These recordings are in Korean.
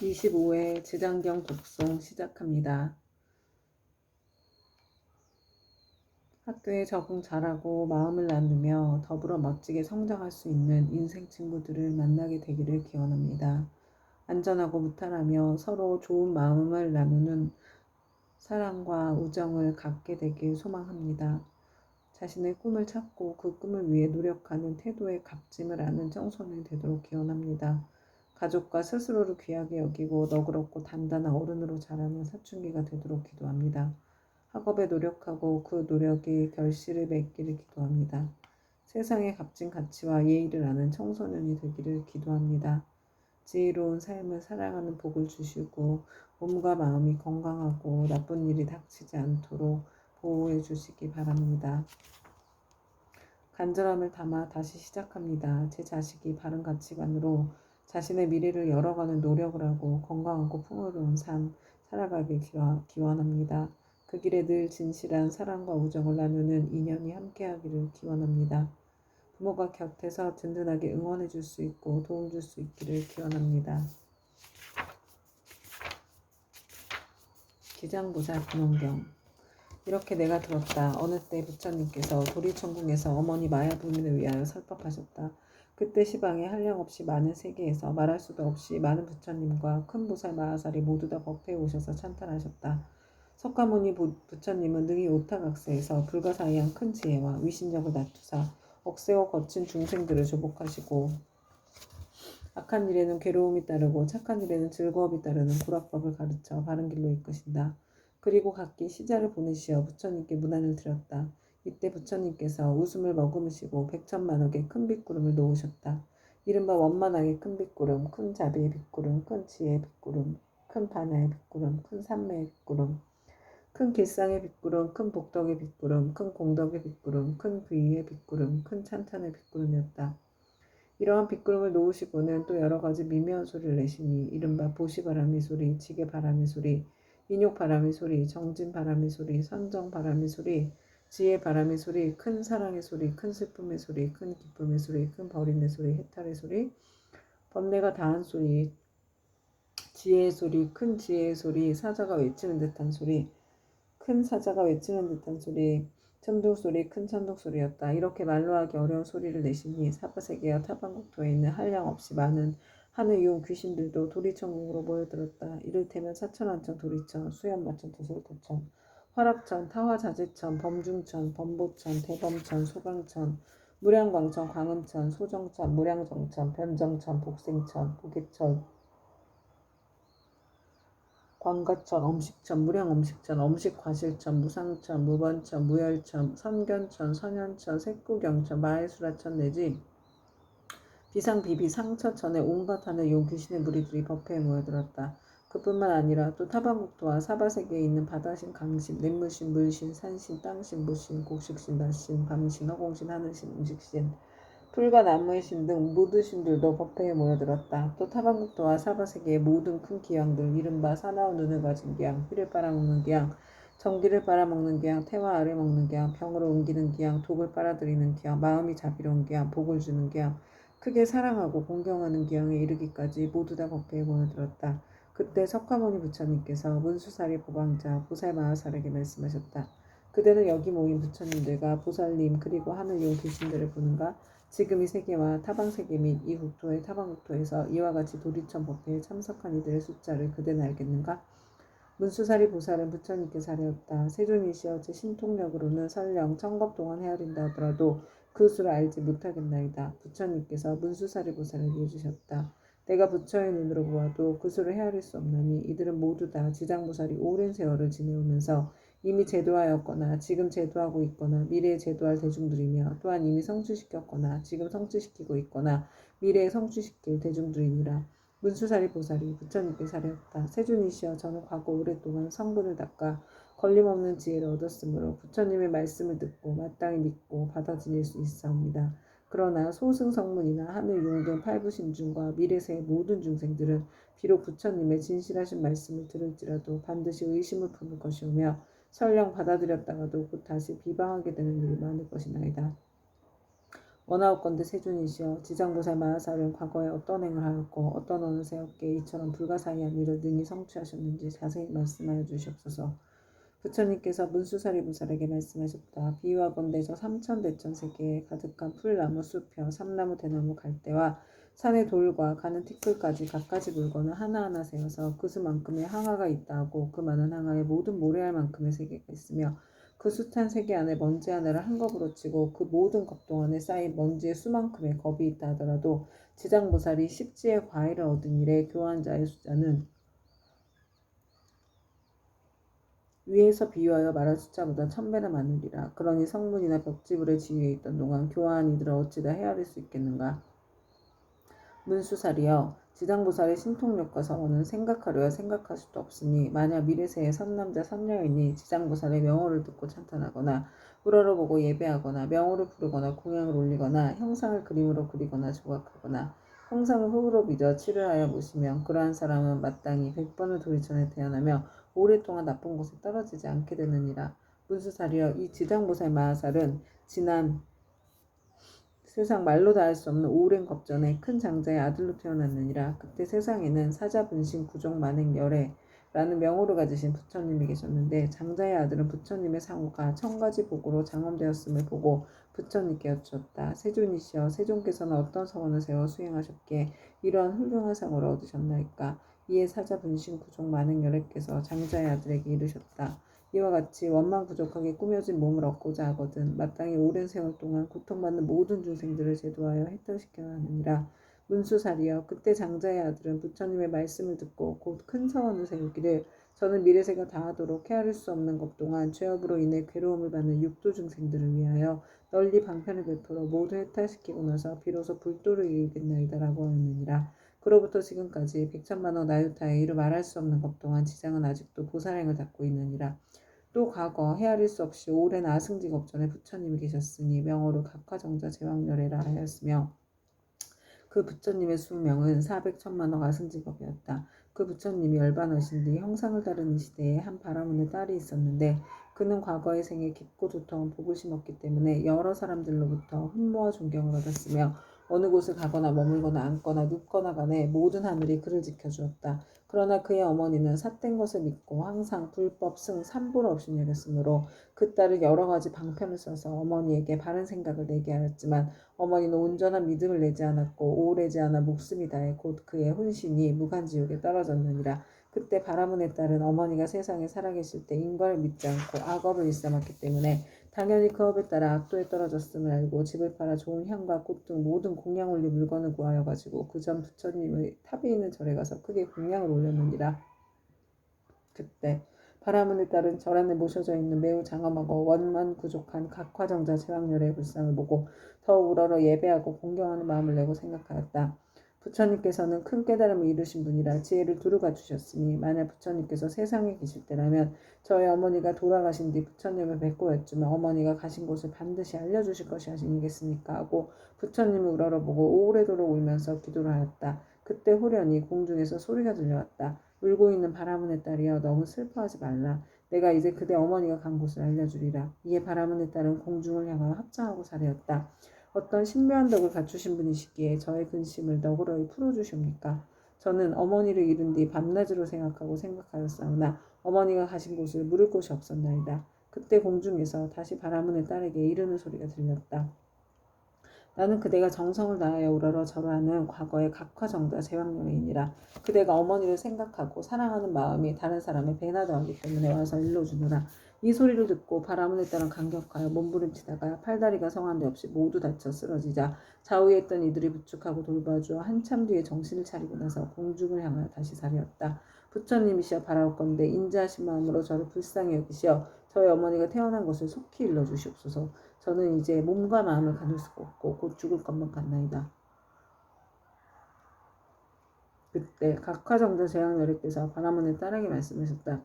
25회 재장경 독송 시작합니다. 학교에 적응 잘하고 마음을 나누며 더불어 멋지게 성장할 수 있는 인생 친구들을 만나게 되기를 기원합니다. 안전하고 무탈하며 서로 좋은 마음을 나누는 사랑과 우정을 갖게 되길 소망합니다. 자신의 꿈을 찾고 그 꿈을 위해 노력하는 태도의 값짐을 아는 청소년이 되도록 기원합니다. 가족과 스스로를 귀하게 여기고 너그럽고 단단한 어른으로 자라는 사춘기가 되도록 기도합니다. 학업에 노력하고 그 노력이 결실을 맺기를 기도합니다. 세상의 값진 가치와 예의를 아는 청소년이 되기를 기도합니다. 지혜로운 삶을 살아가는 복을 주시고 몸과 마음이 건강하고 나쁜 일이 닥치지 않도록 보호해 주시기 바랍니다. 간절함을 담아 다시 시작합니다. 제 자식이 바른 가치관으로 자신의 미래를 열어가는 노력을 하고 건강하고 풍요로운 삶 살아가길 기원합니다. 그 길에 늘 진실한 사랑과 우정을 나누는 인연이 함께하기를 기원합니다. 부모가 곁에서 든든하게 응원해 줄 수 있고 도움 줄 수 있기를 기원합니다. 기장보살 근원경. 이렇게 내가 들었다. 어느 때 부처님께서 도리천궁에서 어머니 마야부민을 위하여 설법하셨다. 그때 시방에 한량없이 많은 세계에서 말할 수도 없이 많은 부처님과 큰 보살 마하살이 모두 다 법회에 오셔서 찬탄하셨다. 석가모니 부처님은 능히 오타각세에서 불가사의한 큰 지혜와 위신력을 낮추사 억세고 거친 중생들을 조복하시고 악한 일에는 괴로움이 따르고 착한 일에는 즐거움이 따르는 구락법을 가르쳐 바른 길로 이끄신다. 그리고 각기 시자를 보내시어 부처님께 문안을 드렸다. 이때 부처님께서 웃음을 머금으시고 백천만억의 큰 빗구름을 놓으셨다. 이른바 원만하게 큰 빗구름, 큰 자비의 빗구름, 큰 지혜의 빗구름, 큰 반야의 빗구름, 큰 산매의 빗구름, 큰 길상의 빗구름, 큰 복덕의 빗구름, 큰 공덕의 빗구름, 큰 귀의 빗구름, 큰 찬탄의 빗구름이었다. 이러한 빗구름을 놓으시고는 또 여러 가지 미묘한 소리를 내시니 이른바 보시바람의 소리, 지게바람의 소리, 인욕바람의 소리, 정진바람의 소리, 선정바람의 소리, 지혜바람의 소리, 큰 사랑의 소리, 큰 슬픔의 소리, 큰 기쁨의 소리, 큰 버림의 소리, 해탈의 소리, 번뇌가 다한 소리, 지혜의 소리, 큰 지혜의 소리, 사자가 외치는 듯한 소리, 큰 사자가 외치는 듯한 소리, 천둥소리, 큰 천둥소리였다. 이렇게 말로 하기 어려운 소리를 내시니 사바세계와 타반국토에 있는 한량없이 많은 하늘 이온 귀신들도 도리천국으로 모여들었다. 이를테면 사천왕천 도리천, 수연마천 도솔도천, 화락천, 타화자재천, 범중천, 범보천, 대범천, 소강천, 무량광천, 광음천, 소정천, 무량정천, 변정천, 복생천, 보계천, 광가천, 엄식천, 무량엄식천, 엄식과실천, 무상천, 무번천, 무열천, 선견천, 선현천, 색구경천, 마해수라천 내지 비상비비 상처천에 온갖 하늘 용 귀신의 무리들이 법회에 모여들었다. 그뿐만 아니라 또 타반국토와 사바세계에 있는 바다신, 강신, 냇물신, 물신, 산신, 땅신, 무신, 곡식신, 낮신, 밤신, 허공신, 하늘신, 음식신, 풀과 나무의 신 등 모든 신들도 법회에 모여들었다. 또 타반국토와 사바세계의 모든 큰 기양들, 이른바 사나운 눈을 가진 기양, 피를 빨아먹는 기양, 전기를 빨아먹는 기양, 태와 알을 먹는 기양, 병으로 옮기는 기양, 독을 빨아들이는 기양, 마음이 자비로운 기양, 복을 주는 기양, 크게 사랑하고 공경하는 기양에 이르기까지 모두 다 법회에 모여들었다. 그때 석가모니 부처님께서 문수사리 보방자 보살마하살에게 말씀하셨다. 그대는 여기 모인 부처님들과 보살님 그리고 하늘용 귀신들을 보는가? 지금 이 세계와 타방세계 및 이 국토의 타방국토에서 이와 같이 도리천 법회에 참석한 이들의 숫자를 그대는 알겠는가? 문수사리 보살은 부처님께 사려었다. 세존이시여 제 신통력으로는 설령 천겁 동안 헤아린다 하더라도 그 수를 알지 못하겠나이다. 부처님께서 문수사리 보살에게 해주셨다. 내가 부처의 눈으로 보아도 그 수를 헤아릴 수 없나니 이들은 모두 다 지장보살이 오랜 세월을 지내오면서 이미 제도하였거나 지금 제도하고 있거나 미래에 제도할 대중들이며 또한 이미 성취시켰거나 지금 성취시키고 있거나 미래에 성취시킬 대중들이니라. 문수사리 보살이 부처님께 사려었다. 세존이시여 저는 과거 오랫동안 성분을 닦아 걸림없는 지혜를 얻었으므로 부처님의 말씀을 듣고 마땅히 믿고 받아들일 수 있사옵니다. 그러나 소승성문이나 하늘용 등 팔부신중과 미래세의 모든 중생들은 비록 부처님의 진실하신 말씀을 들을지라도 반드시 의심을 품을 것이오며 설령 받아들였다가도 곧 다시 비방하게 되는 일이 많을 것이나이다. 원하옵건대 세존이시여 지장보살 마하사는 과거에 어떤 행을 하였고 어떤 언을 세웠기에 이처럼 불가사의한 일을 능히 성취하셨는지 자세히 말씀하여 주시옵소서. 부처님께서 문수사리 보살에게 말씀하셨다. 비유하건대 저 삼천대천 세계에 가득한 풀나무, 숲혀, 삼나무, 대나무, 갈대와 산의 돌과 가는 티끌까지 갖가지 물건을 하나하나 세워서 그 수만큼의 항아가 있다 하고 그 많은 항아에 모든 모래알 만큼의 세계가 있으며 그 숱한 세계 안에 먼지 하나를 한 겁으로 치고 그 모든 겁동 안에 쌓인 먼지의 수만큼의 겁이 있다 하더라도 지장보살이 십지의 과일을 얻은 일에 교한 자의 숫자는 위에서 비유하여 말한 숫자보다 1000배나 많으리라. 그러니 성문이나 벽지불의 지위에 있던 동안 교화한 이들을 어찌 다 헤아릴 수 있겠는가. 문수살이여 지장보살의 신통력과 성원은 생각하려야 생각할 수도 없으니 만약 미래세에 선남자 선녀인이 지장보살의 명호를 듣고 찬탄하거나 우러러보고 예배하거나 명호를 부르거나 공양을 올리거나 형상을 그림으로 그리거나 조각하거나 형상을 흙으로 빚어 칠을 하여 모시면 그러한 사람은 마땅히 100번을 도리천에 태어나며 오랫동안 나쁜 곳에 떨어지지 않게 되느니라. 문수살이여 이 지장보살 마하살은 지난 세상 말로 다 할 수 없는 오랜 겁전에 큰 장자의 아들로 태어났느니라. 그때 세상에는 사자 분신 구종 만행 열애라는 명호를 가지신 부처님이 계셨는데 장자의 아들은 부처님의 상호가 1000가지 복으로 장엄되었음을 보고 부처님께 여쭈었다. 세존이시여 세존께서는 어떤 서원을 세워 수행하셨기에 이러한 훌륭한 상호를 얻으셨나이까. 이에 사자 분신 구종 만행 열애께서 장자의 아들에게 이르셨다. 이와 같이 원망 부족하게 꾸며진 몸을 얻고자 하거든 마땅히 오랜 세월 동안 고통받는 모든 중생들을 제도하여 혜택시켜야 하느니라. 문수살이여 그때 장자의 아들은 부처님의 말씀을 듣고 곧 큰 서원을 세우기를 저는 미래세가 다하도록 헤아릴 수 없는 것 동안 죄업으로 인해 괴로움을 받는 육도 중생들을 위하여 널리 방편을 베풀어 모두 혜택시키고 나서 비로소 불도를 이루겠나이다라고 하였느니라. 그로부터 지금까지 100천만억 나유타에 이루 말할 수 없는 것 동안 지장은 아직도 보살행을 닦고 있느니라. 또 과거 헤아릴 수 없이 오랜 아승지 겁전에 부처님이 계셨으니 명호로 각화정자 제왕열애라 하였으며 그 부처님의 수명은 400천만억 아승지겁이었다. 그 부처님이 열반하신 뒤 형상을 따르는 시대에 한 바라문의 딸이 있었는데 그는 과거의 생에 깊고 두터운 복을 심었기 때문에 여러 사람들로부터 흠모와 존경을 얻었으며 어느 곳을 가거나 머물거나 앉거나 눕거나 간에 모든 하늘이 그를 지켜주었다. 그러나 그의 어머니는 삿된 것을 믿고 항상 불법 승 삼보를 없이 여겼으므로 그 딸은 여러 가지 방편을 써서 어머니에게 바른 생각을 내게 하였지만 어머니는 온전한 믿음을 내지 않았고 오래지 않아 목숨이 다해 곧 그의 혼신이 무간지옥에 떨어졌느니라. 그때 바라문의 딸은 어머니가 세상에 살아계실 때 인과를 믿지 않고 악업을 일삼았기 때문에 당연히 그 업에 따라 악도에 떨어졌음을 알고 집을 팔아 좋은 향과 꽃 등 모든 공양 올릴 물건을 구하여 가지고 그 전 부처님의 탑에 있는 절에 가서 크게 공양을 올렸느니라. 그때 바라문의 딸은 절 안에 모셔져 있는 매우 장엄하고 원만 부족한 각화정자 제왕열의 불상을 보고 더욱 우러러 예배하고 공경하는 마음을 내고 생각하였다. 부처님께서는 큰 깨달음을 이루신 분이라 지혜를 두루가 주셨으니 만약 부처님께서 세상에 계실 때라면 저희 어머니가 돌아가신 뒤 부처님을 뵙고 여쭈며 어머니가 가신 곳을 반드시 알려주실 것이 아니겠습니까 하고 부처님을 우러러보고 오래도록 울면서 기도를 하였다. 그때 호련히 공중에서 소리가 들려왔다. 울고 있는 바라문의 딸이여 너무 슬퍼하지 말라. 내가 이제 그대 어머니가 간 곳을 알려주리라. 이에 바라문의 딸은 공중을 향하여 합장하고 사려였다. 어떤 신묘한 덕을 갖추신 분이시기에 저의 근심을 너그러이 풀어주시옵니까? 저는 어머니를 잃은 뒤 밤낮으로 생각하였사오나 어머니가 가신 곳을 물을 곳이 없었나이다. 그때 공중에서 다시 바라문의 딸에게 이르는 소리가 들렸다. 나는 그대가 정성을 다하여 우러러 절하는 과거의 각화정자 제왕열애이니라. 그대가 어머니를 생각하고 사랑하는 마음이 다른 사람의 배나 더하기 때문에 와서 일러주노라. 이 소리를 듣고 바라문에 따른 감격하여 몸부림치다가 팔다리가 성한 데 없이 모두 다쳐 쓰러지자 좌우에 있던 이들이 부축하고 돌봐주어 한참 뒤에 정신을 차리고 나서 공중을 향하여 다시 사려었다. 부처님이시여 바라옵건대 인자하신 마음으로 저를 불쌍히 여기시어 저희 어머니가 태어난 것을 속히 일러주시옵소서. 저는 이제 몸과 마음을 가눌 수가 없고 곧 죽을 것만 같나이다. 그때 각화정자 제왕열애께서 바라문의 딸에게 말씀하셨다.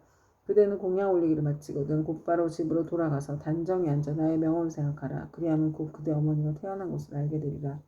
그대는 공양 올리기를 마치거든 곧바로 집으로 돌아가서 단정히 앉아 나의 명호를 생각하라. 그리하면 곧 그대 어머니가 태어난 곳을 알게 되리라.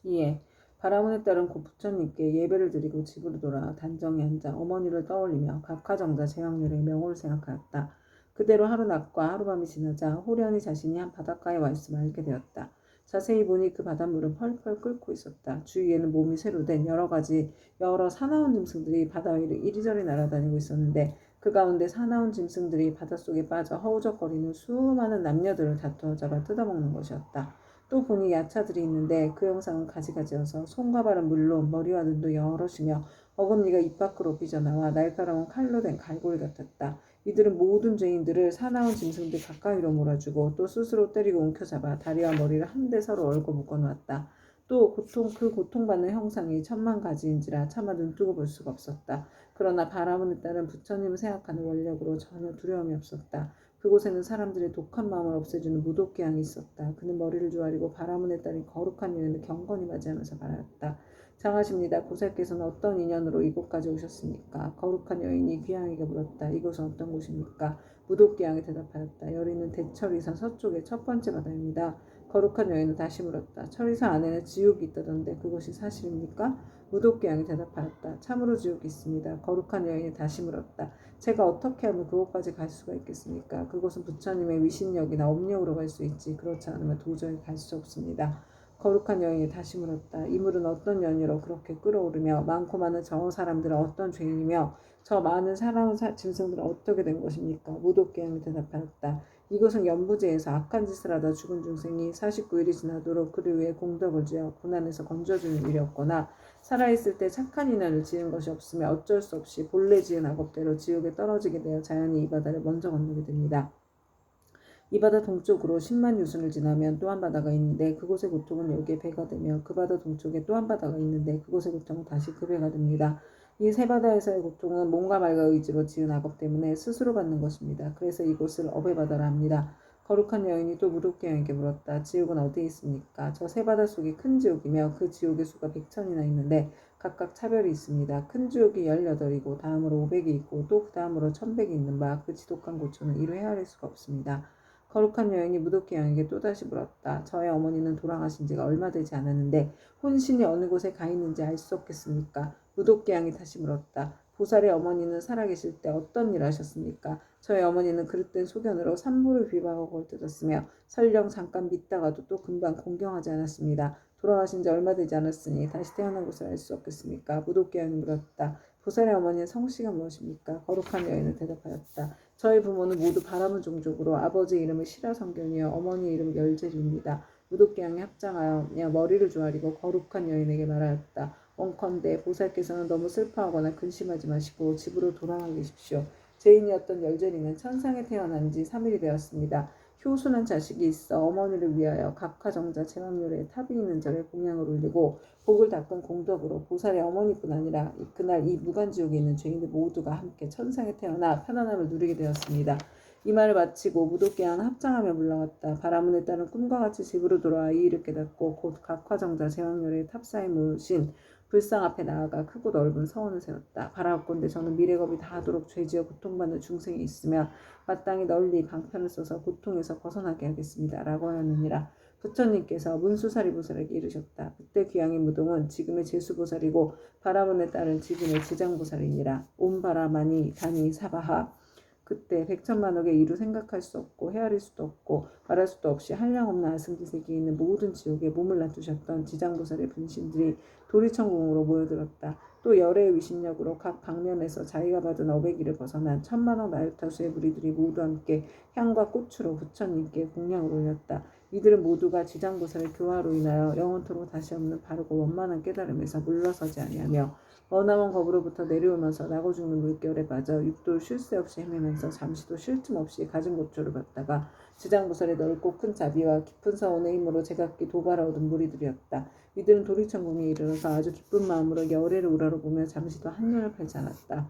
이에 바라문의 딸은 곧 부처님께 예배를 드리고 집으로 돌아 단정히 앉아 어머니를 떠올리며 각화정자 제왕열애의 명호를 생각하였다. 그대로 하루 낮과 하룻밤이 지나자 호련히 자신이 한 바닷가에 와 있음을 알게 되었다. 자세히 보니 그 바닷물은 펄펄 끓고 있었다. 주위에는 몸이 새로 된 여러 사나운 짐승들이 바다 위를 이리저리 날아다니고 있었는데 그 가운데 사나운 짐승들이 바닷속에 빠져 허우적거리는 수많은 남녀들을 다투어 잡아 뜯어먹는 것이었다. 또 보니 야차들이 있는데 그 형상은 가지가지여서 손과 발은 물론 머리와 눈도 여럿이며 어금니가 입 밖으로 삐져나와 날카로운 칼로 된 갈고리 같았다. 이들은 모든 죄인들을 사나운 짐승들 가까이로 몰아주고 또 스스로 때리고 움켜잡아 다리와 머리를 한데 서로 얼고 묶어놓았다. 또 그 고통받는 형상이 천만 가지인지라 차마 눈뜨고 볼 수가 없었다. 그러나 바라문에 따른 부처님을 생각하는 원력으로 전혀 두려움이 없었다. 그곳에는 사람들의 독한 마음을 없애주는 무독기양이 있었다. 그는 머리를 조아리고 바라문에 따른 거룩한 여인을 경건히 맞이하면서 말하였다. 장하십니다. 보살께서는 어떤 인연으로 이곳까지 오셨습니까? 거룩한 여인이 귀양에게 물었다. 이곳은 어떤 곳입니까? 무독귀양이 대답하였다. 여리는 대철이산 서쪽의 첫 번째 바다입니다. 거룩한 여인은 다시 물었다. 철이산 안에는 지옥이 있다던데 그것이 사실입니까? 무독귀양이 대답하였다. 참으로 지옥이 있습니다. 거룩한 여인이 다시 물었다. 제가 어떻게 하면 그곳까지 갈 수가 있겠습니까? 그곳은 부처님의 위신력이나 업력으로 갈 수 있지 그렇지 않으면 도저히 갈 수 없습니다. 거룩한 여인이 다시 물었다. 이 물은 어떤 연유로 그렇게 끓어오르며 많고 많은 저 사람들은 어떤 죄인이며 저 많은 사나운 짐승들은 어떻게 된 것입니까? 무독기양이 대답하였다. 이것은 연부제에서 악한 짓을 하다 죽은 중생이 49일이 지나도록 그를 위해 공덕을 지어 고난에서 건져주는 일이었거나 살아있을 때 착한 인연을 지은 것이 없으며 어쩔 수 없이 본래 지은 악업대로 지옥에 떨어지게 되어 자연히 이 바다를 먼저 건너게 됩니다. 이 바다 동쪽으로 10만 유순을 지나면 또 한 바다가 있는데 그곳의 고통은 여기에 배가 되며 그 바다 동쪽에 또 한 바다가 있는데 그곳의 고통은 다시 그 배가 됩니다. 이 세 바다에서의 고통은 몸과 말과 의지로 지은 악업 때문에 스스로 받는 것입니다. 그래서 이곳을 업의 바다라 합니다. 거룩한 여인이 또 무독기 여인에게 물었다. 지옥은 어디에 있습니까? 저 세 바다 속이 큰 지옥이며 그 지옥의 수가 100천이나 있는데 각각 차별이 있습니다. 큰 지옥이 18이고 다음으로 500이 있고 또 그 다음으로 1100이 있는 바 그 지독한 고초는 이루 헤아릴 수가 없습니다. 거룩한 여인이 무독기 여인에게 또다시 물었다. 저의 어머니는 돌아가신 지가 얼마 되지 않았는데 혼신이 어느 곳에 가 있는지 알 수 없겠습니까? 무독기 양이 다시 물었다. 보살의 어머니는 살아계실 때 어떤 일을 하셨습니까? 저의 어머니는 그릇된 소견으로 산모를 비박하고 뜯었으며 설령 잠깐 믿다가도 또 금방 공경하지 않았습니다. 돌아가신 지 얼마 되지 않았으니 다시 태어난 것을 알 수 없겠습니까? 무독기 양이 물었다. 보살의 어머니의 성씨가 무엇입니까? 거룩한 여인은 대답하였다. 저희 부모는 모두 바라문 종족으로 아버지 이름은 시라성견이요 어머니 이름은 열제주입니다. 무독기양이 합장하여 머리를 조아리고 거룩한 여인에게 말하였다. 원컨대 보살께서는 너무 슬퍼하거나 근심하지 마시고 집으로 돌아가 계십시오. 죄인이었던 열제리는 천상에 태어난 지 3일이 되었습니다. 효순한 자식이 있어 어머니를 위하여 각화정자 제왕열에 탑이 있는 절에 공양을 올리고 복을 닦은 공덕으로 보살의 어머니뿐 아니라 그날 이 무간지옥에 있는 죄인들 모두가 함께 천상에 태어나 편안함을 누리게 되었습니다. 이 말을 마치고 무독기양은 합장하며 물러갔다. 바라문에 따른 꿈과 같이 집으로 돌아와 이 일을 깨닫고 곧 각화정자 제왕열의 탑사에 모신 불상 앞에 나아가 크고 넓은 서원을 세웠다. 바라옵건대 저는 미래겁이 다하도록 죄지어 고통받는 중생이 있으면 마땅히 널리 방편을 써서 고통에서 벗어나게 하겠습니다. 라고 하였느니라. 부처님께서 문수사리 보살에게 이르셨다. 그때 귀양의 무동은 지금의 제수보살이고 바라문에 따른 지금의 지장보살이니라. 옴바라마니 다니 사바하. 그때 백천만억의 이루 생각할 수 없고 헤아릴 수도 없고 말할 수도 없이 한량없는 아승기세계에 있는 모든 지옥에 몸을 놔두셨던 지장보살의 분신들이 도리천궁으로 모여들었다. 또 열의 위신력으로 각 방면에서 자기가 받은 어배기를 벗어난 천만억 나유타수의 무리들이 모두 함께 향과 꽃으로 부처님께 공양을 올렸다. 이들은 모두가 지장보살의 교화로 인하여 영원토록 다시 없는 바르고 원만한 깨달음에서 물러서지 아니하며 머나먼 겁으로부터 내려오면서 나고 죽는 물결에 빠져 육도를 쉴 새 없이 헤매면서 잠시도 쉴 틈 없이 가진 고초를 받다가 지장보살의 넓고 큰 자비와 깊은 서원의 힘으로 제각기 도발을 얻은 무리들이었다. 이들은 도리천궁에 이르러서 아주 기쁜 마음으로 열애를 우러러보며 잠시도 한눈을 팔지 않았다.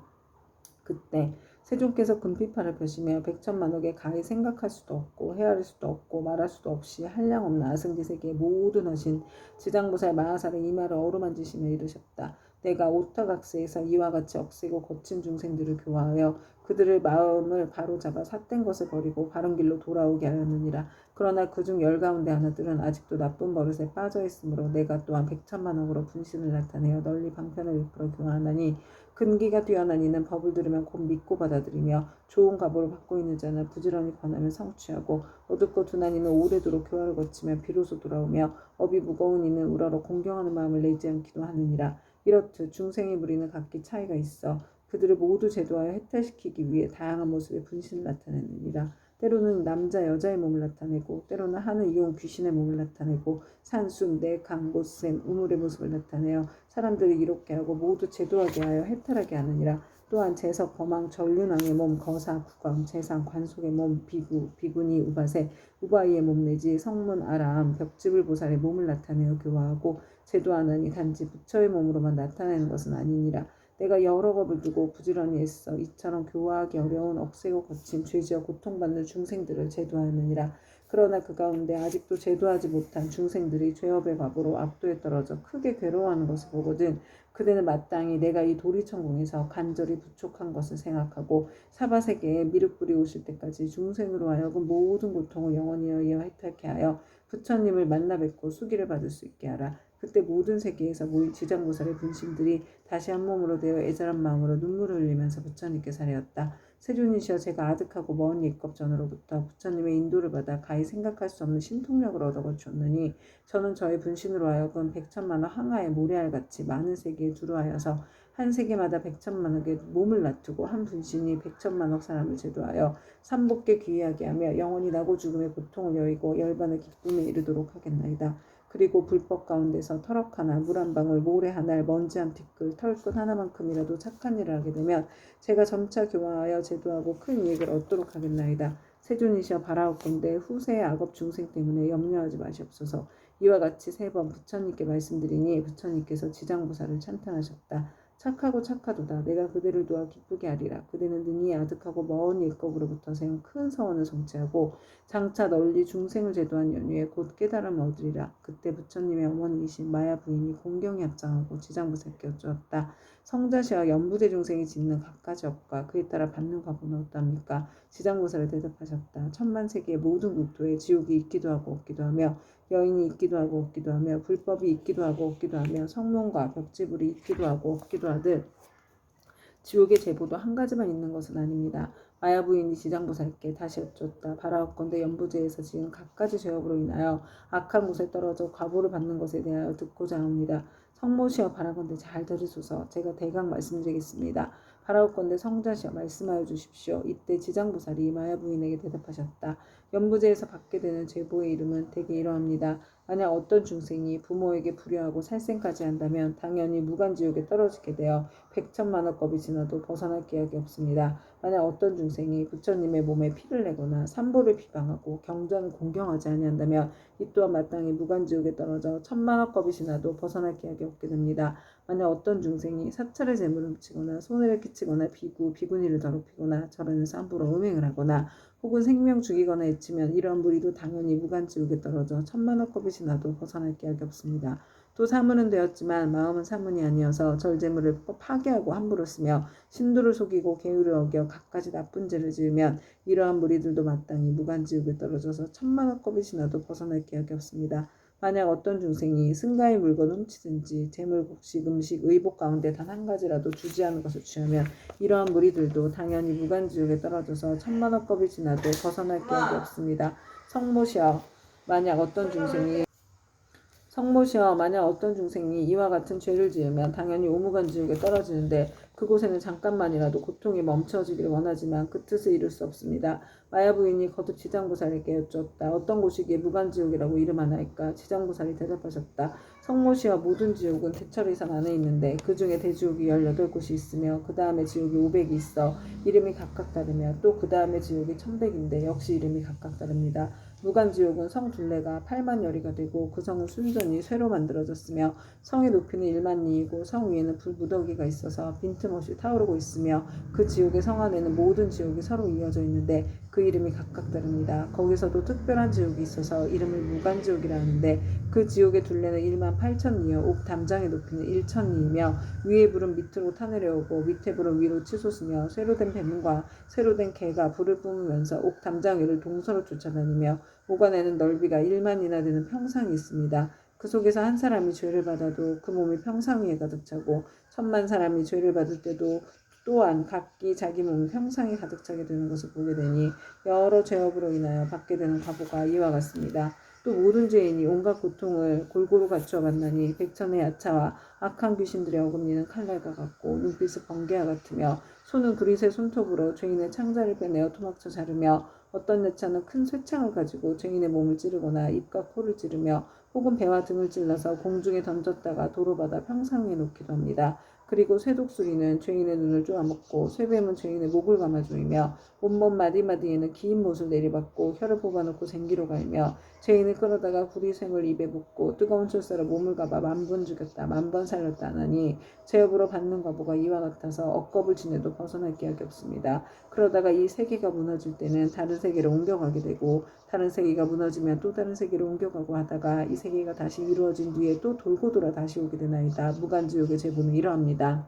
그때 세존께서 금피판을 펴시며 백천만억에 가히 생각할 수도 없고 헤아릴 수도 없고 말할 수도 없이 한량없는 아승지세계의 모든 하신 지장보살 마하살의 이마를 어루만지시며 이르셨다. 내가 오타각세에서 이와 같이 억세고 거친 중생들을 교화하여 그들의 마음을 바로잡아 삿된 것을 버리고 바른 길로 돌아오게 하였느니라. 그러나 그중 열 가운데 하나들은 아직도 나쁜 버릇에 빠져 있으므로 내가 또한 백천만억으로 분신을 나타내어 널리 방편을 베풀어 교화하나니 근기가 뛰어난 이는 법을 들으면 곧 믿고 받아들이며 좋은 값으로 받고 있는 자는 부지런히 권하면 성취하고 어둡고 둔한 이는 오래도록 교화를 거치면 비로소 돌아오며 업이 무거운 이는 우러러 공경하는 마음을 내지 않기도 하느니라. 이렇듯 중생이 부리는 각기 차이가 있어 그들을 모두 제도하여 해탈시키기 위해 다양한 모습의 분신을 나타내느니라. 때로는 남자 여자의 몸을 나타내고 때로는 하늘 이용 귀신의 몸을 나타내고 산숨 내강 못샘 우물의 모습을 나타내어 사람들을 이롭게 하고 모두 제도하게 하여 해탈하게 하느니라. 또한 재석 범왕 전륜왕의 몸 거사 국왕 재상 관속의 몸 비구 비구니 우바세 우바이의 몸 내지 성문 아람 벽집을 보살의 몸을 나타내어 교화하고 제도하나니 단지 부처의 몸으로만 나타내는 것은 아니니라. 내가 여러 겁을 두고 부지런히 애써 이처럼 교화하기 어려운 억세고 거친 죄지어 고통받는 중생들을 제도하느니라. 그러나 그 가운데 아직도 제도하지 못한 중생들이 죄업의 밥으로 압도에 떨어져 크게 괴로워하는 것을 보거든 그대는 마땅히 내가 이 도리천공에서 간절히 부족한 것을 생각하고 사바세계에 미륵불이 오실 때까지 중생으로 하여금 모든 고통을 영원히 해탈케 하여 부처님을 만나 뵙고 수기를 받을 수 있게 하라. 그때 모든 세계에서 모인 지장보살의 분신들이 다시 한 몸으로 되어 애절한 마음으로 눈물을 흘리면서 부처님께 사례었다. 세존이시여 제가 아득하고 먼 옛겁 전으로부터 부처님의 인도를 받아 가히 생각할 수 없는 신통력을 얻어 거추었느니 저는 저의 분신으로 하여금 백천만억 항아의 모래알같이 많은 세계에 두루하여서 한 세계마다 백천만억의 몸을 놔두고 한 분신이 백천만억 사람을 제도하여 삼복계 귀하게 하며 영원히 나고 죽음의 고통을 여의고 열반의 기쁨에 이르도록 하겠나이다. 그리고 불법 가운데서 터럭 하나, 물 한 방울, 모래 한 알, 먼지 한 티끌, 털끝 하나만큼이라도 착한 일을 하게 되면 제가 점차 교화하여 제도하고 큰 이익을 얻도록 하겠나이다. 세존이시여 바라옵건대 후세의 악업 중생 때문에 염려하지 마시옵소서. 이와 같이 3번 부처님께 말씀드리니 부처님께서 지장보살을 찬탄하셨다. 착하고 착하도다. 내가 그대를 도와 기쁘게 하리라. 그대는 능히 아득하고 먼 옛겁으로부터 세운 큰 서원을 성취하고 장차 널리 중생을 제도한 연후에 곧 깨달음을 얻으리라. 그때 부처님의 어머니이신 마야 부인이 공경에 합장하고 지장보살께 여쭈었다. 성자시와 연부대 중생이 짓는 갖가지 업과 그에 따라 받는 과보는 어떠합니까? 지장보살을 대답하셨다. 천만세계의 모든 국토에 지옥이 있기도 하고 없기도 하며 여인이 있기도 하고 없기도 하며 불법이 있기도 하고 없기도 하며 성문과 벽지불이 있기도 하고 없기도 하듯 지옥의 제보도 한 가지만 있는 것은 아닙니다. 마야 부인이 지장보살께 다시 여쭈었다. 바라옵건대 연부제에서 지은 갖가지 죄업으로 인하여 악한 곳에 떨어져 과보를 받는 것에 대하여 듣고자 합니다. 성모시여 바라건대 잘 들으소서. 제가 대강 말씀드리겠습니다. 바라옵건대 성자시여 말씀하여 주십시오. 이때 지장보살이 마야 부인에게 대답하셨다. 연부제에서 받게 되는 제보의 이름은 대개 이러합니다. 만약 어떤 중생이 부모에게 불효하고 살생까지 한다면 당연히 무간지옥에 떨어지게 되어 백천만억 겁이 지나도 벗어날 기약이 없습니다. 만약 어떤 중생이 부처님의 몸에 피를 내거나 삼보를 비방하고 경전을 공경하지 아니한다면 이 또한 마땅히 무간지옥에 떨어져 천만억 겁이 지나도 벗어날 기약이 없게 됩니다. 만약 어떤 중생이 사찰의 재물을 훔치거나 손해를 끼치거나 비구니를 더럽히거나 절에서 함부로 음행을 하거나 혹은 생명 죽이거나 해치면 이러한 무리도 당연히 무간지옥에 떨어져 천만억 겁이 지나도 벗어날 기약이 없습니다. 또 사문은 되었지만 마음은 사문이 아니어서 절재물을 파괴하고 함부로 쓰며 신도를 속이고 계율을 어겨 갖가지 나쁜 죄를 지으면 이러한 무리들도 마땅히 무간지옥에 떨어져서 천만억 겁이 지나도 벗어날 기약이 없습니다. 만약 어떤 중생이 승가의 물건을 훔치든지 재물, 곡식, 음식, 의복 가운데 단 한 가지라도 주지 않은 것을 취하면 이러한 무리들도 당연히 무간지옥에 떨어져서 천만억 겁이 지나도 벗어날 기약이 없습니다. 성모시여 만약 어떤 중생이 이와 같은 죄를 지으면 당연히 오무간지옥에 떨어지는데 그곳에는 잠깐만이라도 고통이 멈춰지기를 원하지만 그 뜻을 이룰 수 없습니다. 마야 부인이 거듭 지장보살에게 여쭈었다. 어떤 곳이기에 무간지옥이라고 이름하나이까? 지장보살이 대답하셨다. 성모시와 모든 지옥은 대처리산 안에 있는데 그 중에 대지옥이 18곳이 있으며 그 다음에 지옥이 500이 있어 이름이 각각 다르며 또 그 다음에 지옥이 1100인데 역시 이름이 각각 다릅니다. 무간지옥은 성 둘레가 8만 여리가 되고 그 성은 순전히 쇠로 만들어졌으며 성의 높이는 1만 리이고 성 위에는 불무더기가 있어서 빈틈없이 타오르고 있으며 그 지옥의 성 안에는 모든 지옥이 서로 이어져 있는데 그 이름이 각각 다릅니다. 거기서도 특별한 지옥이 있어서 이름을 무간지옥이라 하는데 그 지옥의 둘레는 18,000리요 옥 담장의 높이는 1,000리이며 위에 불은 밑으로 타내려오고 밑에 불은 위로 치솟으며 쇠로 된 뱀과 쇠로 된 개가 불을 뿜으면서 옥 담장 위를 동서로 쫓아다니며 옥 안에는 넓이가 1만이나 되는 평상이 있습니다. 그 속에서 한 사람이 죄를 받아도 그 몸이 평상 위에 가득 차고 1,000만 사람이 죄를 받을 때도 또한 각기 자기 몸이 평상에 가득 차게 되는 것을 보게 되니 여러 죄업으로 인하여 받게 되는 과보가 이와 같습니다. 또 모든 죄인이 온갖 고통을 골고루 갖추어 만나니 백천의 야차와 악한 귀신들의 어금니는 칼날과 같고 눈빛은 번개와 같으며 손은 구릿의 손톱으로 죄인의 창자를 빼내어 토막쳐 자르며 어떤 여차는 큰 쇠창을 가지고 죄인의 몸을 찌르거나 입과 코를 찌르며 혹은 배와 등을 찔러서 공중에 던졌다가 도로 받아 평상 위에 놓기도 합니다. 그리고 쇠독수리는 죄인의 눈을 쪼아먹고 쇠뱀은 죄인의 목을 감아주이며 온몸 마디마디에는 긴 못을 내리받고 혀를 뽑아놓고 쟁기로 갈며 죄인을 끌어다가 구리생을 입에 붓고 뜨거운 철사로 몸을 감아 10,000번 죽였다 10,000번 살렸다 하나니 죄업으로 받는 과보가 이와 같아서 억겁을 지내도 벗어날 기약이 없습니다. 그러다가 이 세계가 무너질 때는 다른 세계로 옮겨가게 되고 다른 세계가 무너지면 또 다른 세계로 옮겨가고 하다가 이 세계가 다시 이루어진 뒤에 또 돌고 돌아 다시 오게 되나이다. 무간지옥의 제보는 이러합니다.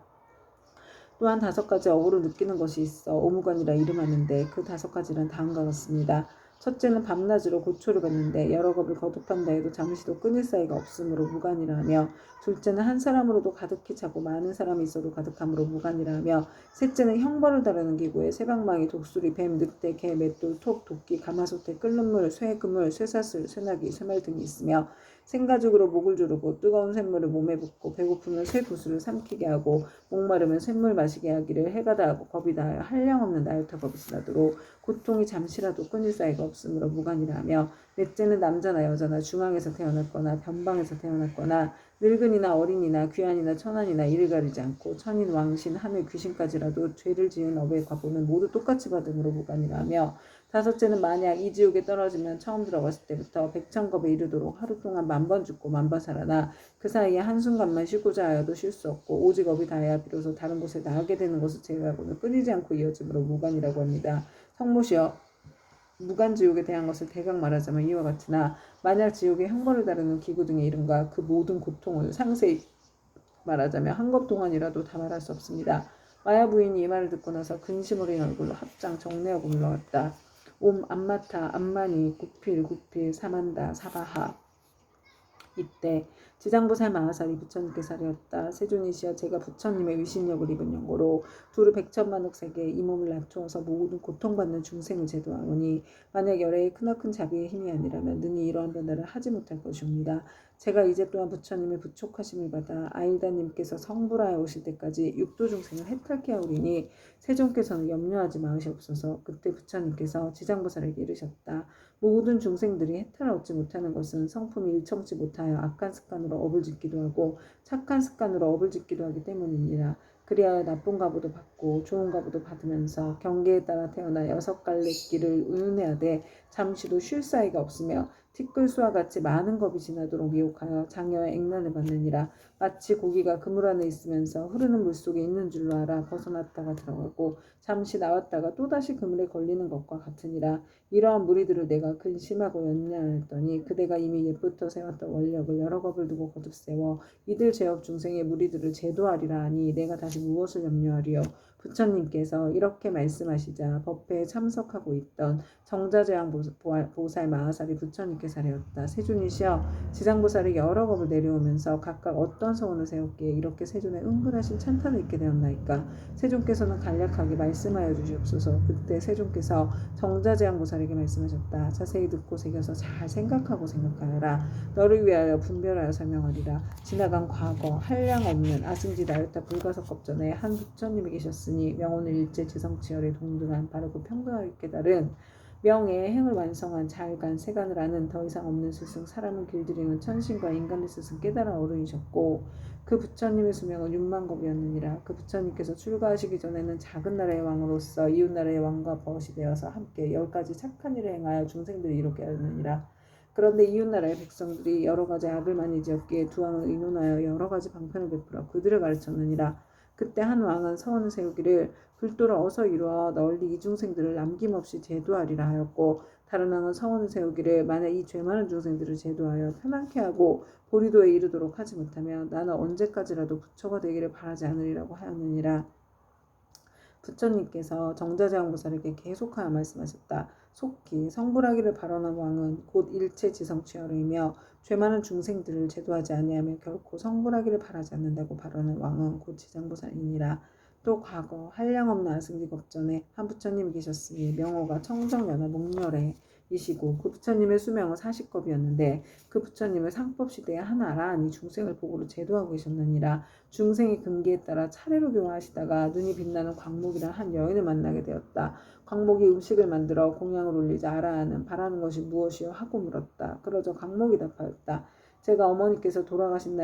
또한 5가지 업으로 느끼는 것이 있어 오무간이라 이름하는데 그 5가지는 다음과 같습니다. 첫째는 밤낮으로 고초를 받는데 여러 겁을 거듭한다 해도 잠시도 끊을 사이가 없으므로 무간이라 하며 둘째는 한 사람으로도 가득히 차고 많은 사람이 있어도 가득함으로 무간이라 하며 셋째는 형벌을 다루는 기구에 새방망이, 독수리, 뱀, 늑대, 개, 맷돌, 톱, 도끼, 가마솥에 끓는 물, 쇠, 그물, 쇠사슬, 쇠나기, 쇠말 등이 있으며 생가죽으로 목을 조르고 뜨거운 샘물을 몸에 붓고 배고프면 쇠구슬을 삼키게 하고 목마르면 샘물 마시게 하기를 해가 다하고 겁이 다하여 한량없는 나유타 겁이 지나도록 고통이 잠시라도 끊일 사이가 없으므로 무간이라 하며 넷째는 남자나 여자나 중앙에서 태어났거나 변방에서 태어났거나 늙은이나 어린이나 귀한이나 천한이나 이를 가리지 않고 천인, 왕신, 하늘, 귀신까지라도 죄를 지은 업의 과보는 모두 똑같이 받음으로 무간이라 하며 다섯째는 만약 이 지옥에 떨어지면 처음 들어갔을 때부터 백천겁에 이르도록 하루 동안 10,000번 죽고 10,000번 살아나 그 사이에 한순간만 쉬고자 하여도 쉴 수 없고 오직 업이 다해야 비로소 다른 곳에 나가게 되는 것을 제외하고는 끊이지 않고 이어지므로 무간이라고 합니다. 성모시여 무간지옥에 대한 것을 대강 말하자면 이와 같으나 만약 지옥의 형벌을 다루는 기구 등의 이름과 그 모든 고통을 상세히 말하자면 한 것 동안이라도 다 말할 수 없습니다. 마야 부인이 이 말을 듣고 나서 근심 어린 얼굴로 합장 정내하고 물러왔다. 옴 암마타 암마니 구필 구필 사만다 사바하. 이때 지장보살 마하살이 부처님께 아뢰었다. 세존이시여 제가 부처님의 위신력을 입은 영고로 두루 100천만억 세계에 이 몸을 낮추어서 모든 고통받는 중생을 제도하오니 만약 열애의 크나큰 자비의 힘이 아니라면 능히 이러한 변화를 하지 못할 것이옵니다. 제가 이제 또한 부처님의 부촉하심을 받아 아일다님께서 성불하여 오실 때까지 육도 중생을 해탈케 하오리니 세존께서는 염려하지 마으시옵소서. 그때 부처님께서 지장보살에게 이르셨다. 모든 중생들이 해탈을 얻지 못하는 것은 성품이 일청치 못하여 악한 습관으로 업을 짓기도 하고 착한 습관으로 업을 짓기도 하기 때문이니라. 그리하여 나쁜 가보도 받고 좋은 가보도 받으면서 경계에 따라 태어나 6갈래길을 운운해야돼 잠시도 쉴 사이가 없으며 티끌수와 같이 많은 겁이 지나도록 미혹하여 장애와 액난을 받느니라. 마치 고기가 그물 안에 있으면서 흐르는 물속에 있는 줄로 알아 벗어났다가 들어가고 잠시 나왔다가 또다시 그물에 걸리는 것과 같으니라. 이러한 무리들을 내가 근심하고 연례하였더니 그대가 이미 옛부터 세웠던 원력을 여러 겁을 두고 거듭 세워 이들 제업 중생의 무리들을 제도하리라 하니 내가 다시 무엇을 염려하리요. 부처님께서 이렇게 말씀하시자 법회에 참석하고 있던 정자제왕 보살 마하살이 부처님께 아뢰었다. 세존이시여 지장보살이 여러 겁을 내려오면서 각각 어떤 서원을 세웠기에 이렇게 세존의 은근하신 찬탄을 잊게 되었나이까. 세존께서는 간략하게 말씀하여 주시옵소서. 그때 세존께서 정자제왕 보살에게 말씀하셨다. 자세히 듣고 새겨서 잘 생각하고 생각하여라. 너를 위하여 분별하여 설명하리라. 지나간 과거 한량없는 아승지 나유타 불가석겁전에 한 부처님이 계셨으니 명호는 일제 지성치열에 동등한 바르고 평등하게 깨달은 명예의 행을 완성한 잘간 세간을 아는 더 이상 없는 스승 사람을 길들이는 천신과 인간의 스승 깨달은 어른이셨고 그 부처님의 수명은 6만겁이었느니라. 그 부처님께서 출가하시기 전에는 작은 나라의 왕으로서 이웃나라의 왕과 벗이 되어서 함께 10가지 착한 일을 행하여 중생들을 이롭게 하였느니라. 그런데 이웃나라의 백성들이 여러 가지 악을 많이 지었기에 두 왕은 의논하여 여러 가지 방편을 베풀어 그들을 가르쳤느니라. 그때 한 왕은 서원을 세우기를 불도를 어서 이루어 널리 이중생들을 남김없이 제도하리라 하였고, 다른 왕은 서원을 세우기를 만약 이 죄 많은 중생들을 제도하여 편안케 하고 보리도에 이르도록 하지 못하면 나는 언제까지라도 부처가 되기를 바라지 않으리라고 하였느니라. 부처님께서 정자제왕보살에게 계속하여 말씀하셨다. 속히 성불하기를 발언한 왕은 곧 일체지성취하로이며 죄 많은 중생들을 제도하지 아니하며 결코 성불하기를 바라지 않는다고 발언한 왕은 곧 지장보살이니라. 또 과거 한량없는 아승기겁전에 한 부처님이 계셨으니 명호가 청정연화 목렬에 이시고 그 부처님의 수명은 40겁이었는데 그 부처님은 상법시대에 한 아라한이 중생을 복으로 제도하고 계셨느니라. 중생의 금기에 따라 차례로 교화하시다가 눈이 빛나는 광목이란 한 여인을 만나게 되었다. 광목이 음식을 만들어 공양을 올리자 아라한은 바라는 것이 무엇이요 하고 물었다. 그러자 광목이 답하였다. 제가 어머니께서 돌아가신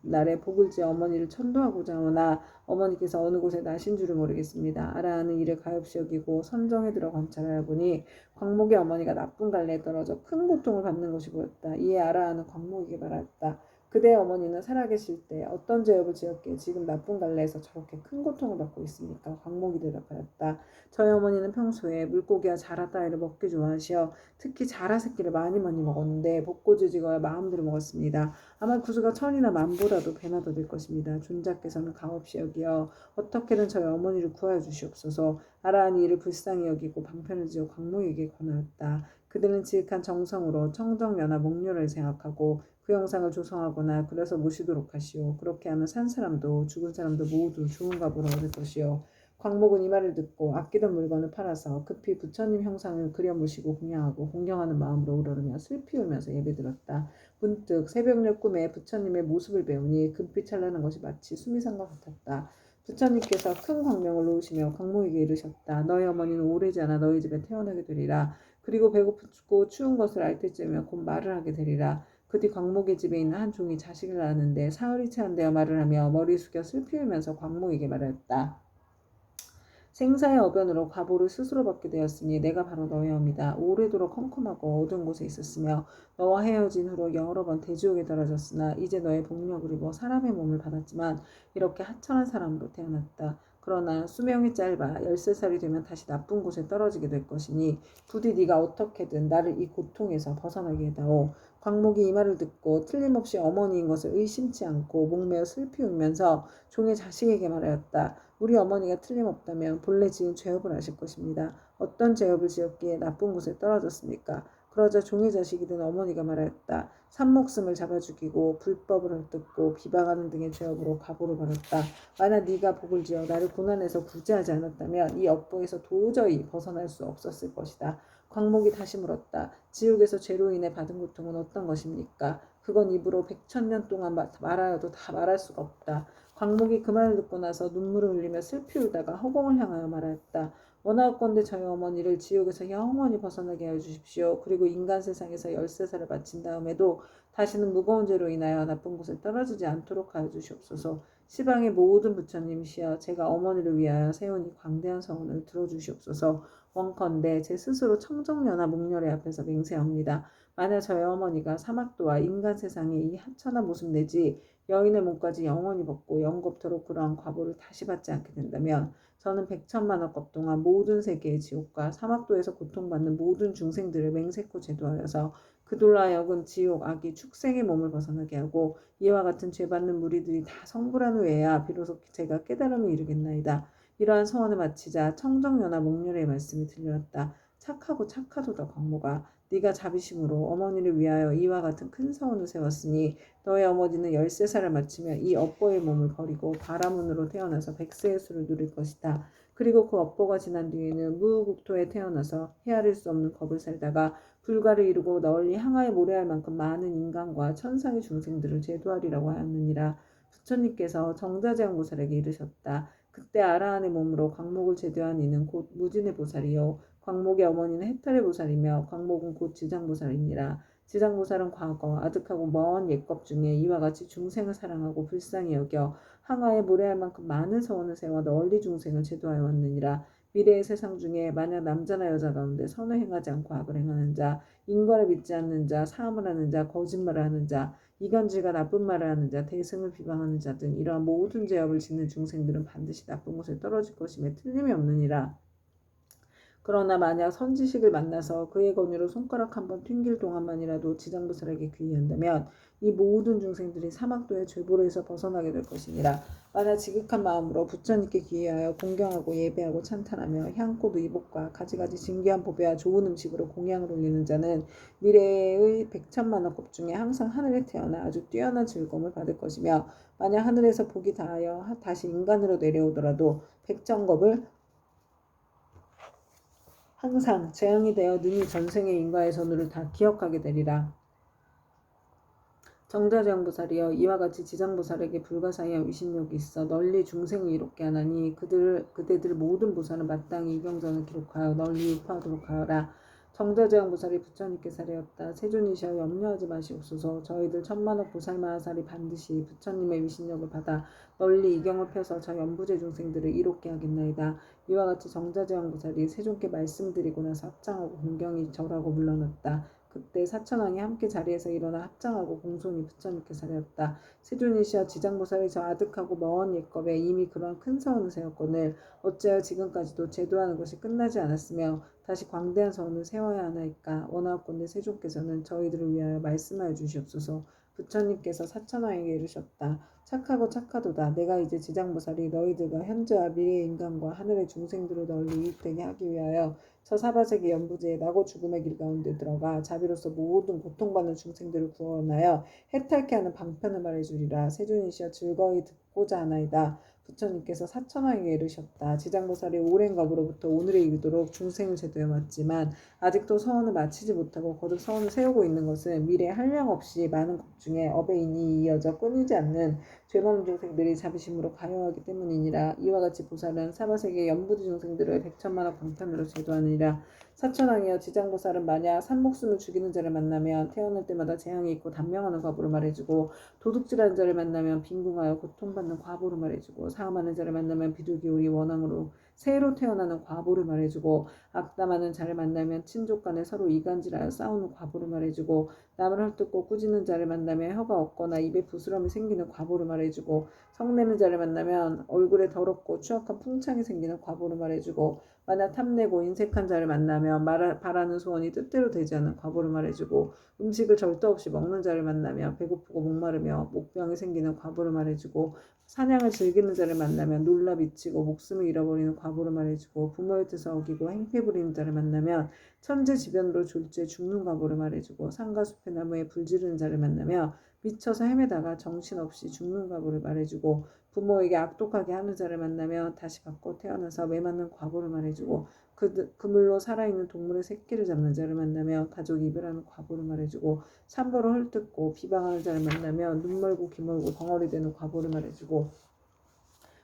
날에 복을 지어 어머니를 천도하고자 하오나 어머니께서 어느 곳에 나신 줄을 모르겠습니다. 아라한은 이를 가엾이 여기고 선정에 들어 관찰하여 보니 광목의 어머니가 나쁜 갈래에 떨어져 큰 고통을 받는 것이 보였다. 이에 아라한은 광목에게 말하였다. 그대의 어머니는 살아계실 때 어떤 죄업을 지었기에 지금 나쁜 갈래에서 저렇게 큰 고통을 받고 있습니까? 광목이 대답하였다. 저희 어머니는 평소에 물고기와 자라 따위를 먹기 좋아하시어 특히 자라 새끼를 많이 먹었는데 복고지지거야 마음대로 먹었습니다. 아마 구수가 천이나 만보라도 배나 더 될 것입니다. 존자께서는 가엾이 여기어 어떻게든 저희 어머니를 구하여 주시옵소서. 아라한이 이를 불쌍히 여기고 방편을 지어 광목에게 권하였다. 그들은 지극한 정성으로 청정연화 목료를 생각하고 그 영상을 조성하거나 그려서 모시도록 하시오. 그렇게 하면 산 사람도 죽은 사람도 모두 좋은 값으로 얻을 것이오. 광목은 이 말을 듣고 아끼던 물건을 팔아서 급히 부처님 형상을 그려 모시고 공양하고 공경하는 마음으로 우러르며 슬피 울면서 예배드렸다. 문득 새벽녘 꿈에 부처님의 모습을 배우니 금빛 찬란한 것이 마치 수미산과 같았다. 부처님께서 큰 광명을 놓으시며 광목에게 이르셨다. 너희 어머니는 오래지 않아 너희 집에 태어나게 되리라. 그리고 배고프고 추운 것을 알 때쯤이면 곧 말을 하게 되리라. 그 뒤 광목의 집에 있는 한 종이 자식을 낳았는데 사흘이 채 안 되어 말을 하며 머리 숙여 슬피 울면서 광목에게 말하였다. 생사의 어변으로 과보를 스스로 받게 되었으니 내가 바로 너의 어미다. 오래도록 컴컴하고 어두운 곳에 있었으며 너와 헤어진 후로 여러 번 대지옥에 떨어졌으나 이제 너의 복력을 입어 사람의 몸을 받았지만 이렇게 하천한 사람으로 태어났다. 그러나 수명이 짧아 13살이 되면 다시 나쁜 곳에 떨어지게 될 것이니 부디 네가 어떻게든 나를 이 고통에서 벗어나게 해다오. 광목이 이 말을 듣고 틀림없이 어머니인 것을 의심치 않고 목매어 슬피 울면서 종의 자식에게 말하였다. 우리 어머니가 틀림없다면 본래 지은 죄업을 아실 것입니다. 어떤 죄업을 지었기에 나쁜 곳에 떨어졌습니까? 그러자 종의 자식이 된 어머니가 말하였다. 산목숨을 잡아 죽이고 불법을 헐뜯고 비방하는 등의 죄업으로 가보를 벌였다. 만약 네가 복을 지어 나를 고난에서 구제하지 않았다면 이 업보에서 도저히 벗어날 수 없었을 것이다. 광목이 다시 물었다. 지옥에서 죄로 인해 받은 고통은 어떤 것입니까? 그건 입으로 100,000년 동안 말하여도 다 말할 수가 없다. 광목이 그 말을 듣고 나서 눈물을 흘리며 슬피 울다가 허공을 향하여 말하였다. 원하옵건대 저희 어머니를 지옥에서 영원히 벗어나게 하여 주십시오. 그리고 인간 세상에서 13살을 마친 다음에도 다시는 무거운 죄로 인하여 나쁜 곳에 떨어지지 않도록 하여 주시옵소서. 시방의 모든 부처님이시여 제가 어머니를 위하여 세운 이 광대한 서원을 들어주시옵소서. 원컨대 제 스스로 청정연화 목렬의 앞에서 맹세합니다. 만약 저희 어머니가 사막도와 인간 세상의 이 하찮은 모습 내지 여인의 몸까지 영원히 벗고 영겁토록 그러한 과보를 다시 받지 않게 된다면 저는 100,000만억 겁 동안 모든 세계의 지옥과 사막도에서 고통받는 모든 중생들을 맹세코 제도하여서 그들로 하여금 지옥, 악이, 축생의 몸을 벗어나게 하고 이와 같은 죄받는 무리들이 다 성불한 후에야 비로소 제가 깨달음을 이루겠나이다. 이러한 서원을 마치자 청정연화 목렬의 말씀이 들려왔다. 착하도다 광모가 네가 자비심으로 어머니를 위하여 이와 같은 큰 서원을 세웠으니 너의 어머니는 13살을 마치며 이 업보의 몸을 버리고 바라문으로 태어나서 100세의 수를 누릴 것이다. 그리고 그 업보가 지난 뒤에는 무국토에 태어나서 헤아릴 수 없는 겁을 살다가 불가를 이루고 널리 항하에 모래할 만큼 많은 인간과 천상의 중생들을 제도하리라고 하였느니라. 부처님께서 정자제왕보살에게 이르셨다. 그때 아라한의 몸으로 광목을 제도한 이는 곧 무진의 보살이요 광목의 어머니는 해탈의 보살이며 광목은 곧 지장보살이니라. 지장보살은 과거 아득하고 먼 옛겁 중에 이와 같이 중생을 사랑하고 불쌍히 여겨 항아에 모래할 만큼 많은 서원을 세워 널리 중생을 제도하여 왔느니라. 미래의 세상 중에 만약 남자나 여자 가운데 선을 행하지 않고 악을 행하는 자, 인과를 믿지 않는 자, 사함을 하는 자, 거짓말을 하는 자, 이간질과 나쁜 말을 하는 자, 대승을 비방하는 자 등 이러한 모든 죄업을 짓는 중생들은 반드시 나쁜 곳에 떨어질 것임에 틀림이 없느니라. 그러나 만약 선지식을 만나서 그의 권유로 손가락 한번 튕길 동안만이라도 지장보살에게 귀의한다면 이 모든 중생들이 사막도의 죄보로에서 벗어나게 될 것이니라. 만약 지극한 마음으로 부처님께 귀의하여 공경하고 예배하고 찬탄하며 향꽃 의복과 가지가지 진귀한 보배와 좋은 음식으로 공양을 올리는 자는 미래의 백천만億급 중에 항상 하늘에 태어나 아주 뛰어난 즐거움을 받을 것이며, 만약 하늘에서 복이 다하여 다시 인간으로 내려오더라도 백천겁을 항상 재앙이 되어 능히 전생의 인과의 전후를 다 기억하게 되리라. 정자재앙보살이여, 이와 같이 지장보살에게 불가사의한 위신력이 있어 널리 중생을 이롭게 하나니 그대들 모든 보살은 마땅히 이경전을 기록하여 널리 유포하도록 하여라. 정자재앙보살이 부처님께 사례였다. 세존이시여, 염려하지 마시옵소서. 저희들 천만억 보살마하살이 반드시 부처님의 위신력을 받아 널리 이경을 펴서 저 연부제 중생들을 이롭게 하겠나이다. 이와 같이 정자재앙보살이 세존께 말씀드리고 나서 합장하고 공경이 절하고 물러났다. 그때 사천왕이 함께 자리에서 일어나 합장하고 공손히 부처님께 사례였다. 세존이시여, 지장보살이 저 아득하고 먼 옛겁에 이미 그런 큰 서원을 세웠거늘 어찌하여 지금까지도 제도하는 것이 끝나지 않았으며 다시 광대한 서원을 세워야 하나이까. 원하옵건대 세존께서는 저희들을 위하여 말씀하여 주시옵소서. 부처님께서 사천왕에게 이르셨다. 착하고 착하도다. 내가 이제 지장보살이 너희들과 현재와 미래의 인간과 하늘의 중생들을 널리 이익되게 하기 위하여 저 사바세계 연부제의 나고 죽음의 길 가운데 들어가 자비로서 모든 고통받는 중생들을 구원하여 해탈케 하는 방편을 말해주리라. 세존이시여, 즐거이 듣고자 하나이다. 부처님께서 사천왕에게 이르셨다. 지장보살이 오랜 겁으로부터 오늘에 이르도록 중생을 제도해 왔지만 아직도 서원을 마치지 못하고 거듭 서원을 세우고 있는 것은 미래에 한량없이 많은 것 중에 업에 인이 이어져 끊이지 않는 죄범 중생들이 자비심으로 가용하기 때문이니라. 이와 같이 보살은 사바세계 연부지 중생들을 백천만억 방편으로 제도하느니라. 사천왕이여, 지장보살은 만약 산목숨을 죽이는 자를 만나면 태어날 때마다 재앙이 있고 단명하는 과보로 말해주고, 도둑질하는 자를 만나면 빈궁하여 고통받는 과보로 말해주고, 사음하는 자를 만나면 비둘기우리 원앙으로 새로 태어나는 과보를 말해주고, 악담하는 자를 만나면 친족 간에 서로 이간질하여 싸우는 과보를 말해주고, 남을 헐뜯고 꾸짖는 자를 만나면 혀가 없거나 입에 부스럼이 생기는 과보를 말해주고, 성내는 자를 만나면 얼굴에 더럽고 추악한 풍창이 생기는 과보를 말해주고, 만약 탐내고 인색한 자를 만나면 바라는 소원이 뜻대로 되지 않는 과보를 말해주고, 음식을 절도 없이 먹는 자를 만나면 배고프고 목마르며 목병이 생기는 과보를 말해주고, 사냥을 즐기는 자를 만나면 놀라 미치고 목숨을 잃어버리는 과보를 말해주고, 부모의 뜻을 어기고 행패 부리는 자를 만나면 천재지변으로 졸지에 죽는 과보를 말해주고, 산과 숲의 나무에 불 지르는 자를 만나며 미쳐서 헤매다가 정신없이 죽는 과보를 말해주고, 부모에게 악독하게 하는 자를 만나면 다시 바꿔 태어나서 매맞는 과보를 말해주고, 그물로 살아있는 동물의 새끼를 잡는 자를 만나며 가족 이별하는 과보를 말해주고, 산보를 헐뜯고 비방하는 자를 만나면 눈멀고 귀멀고 벙어리 되는 과보를 말해주고,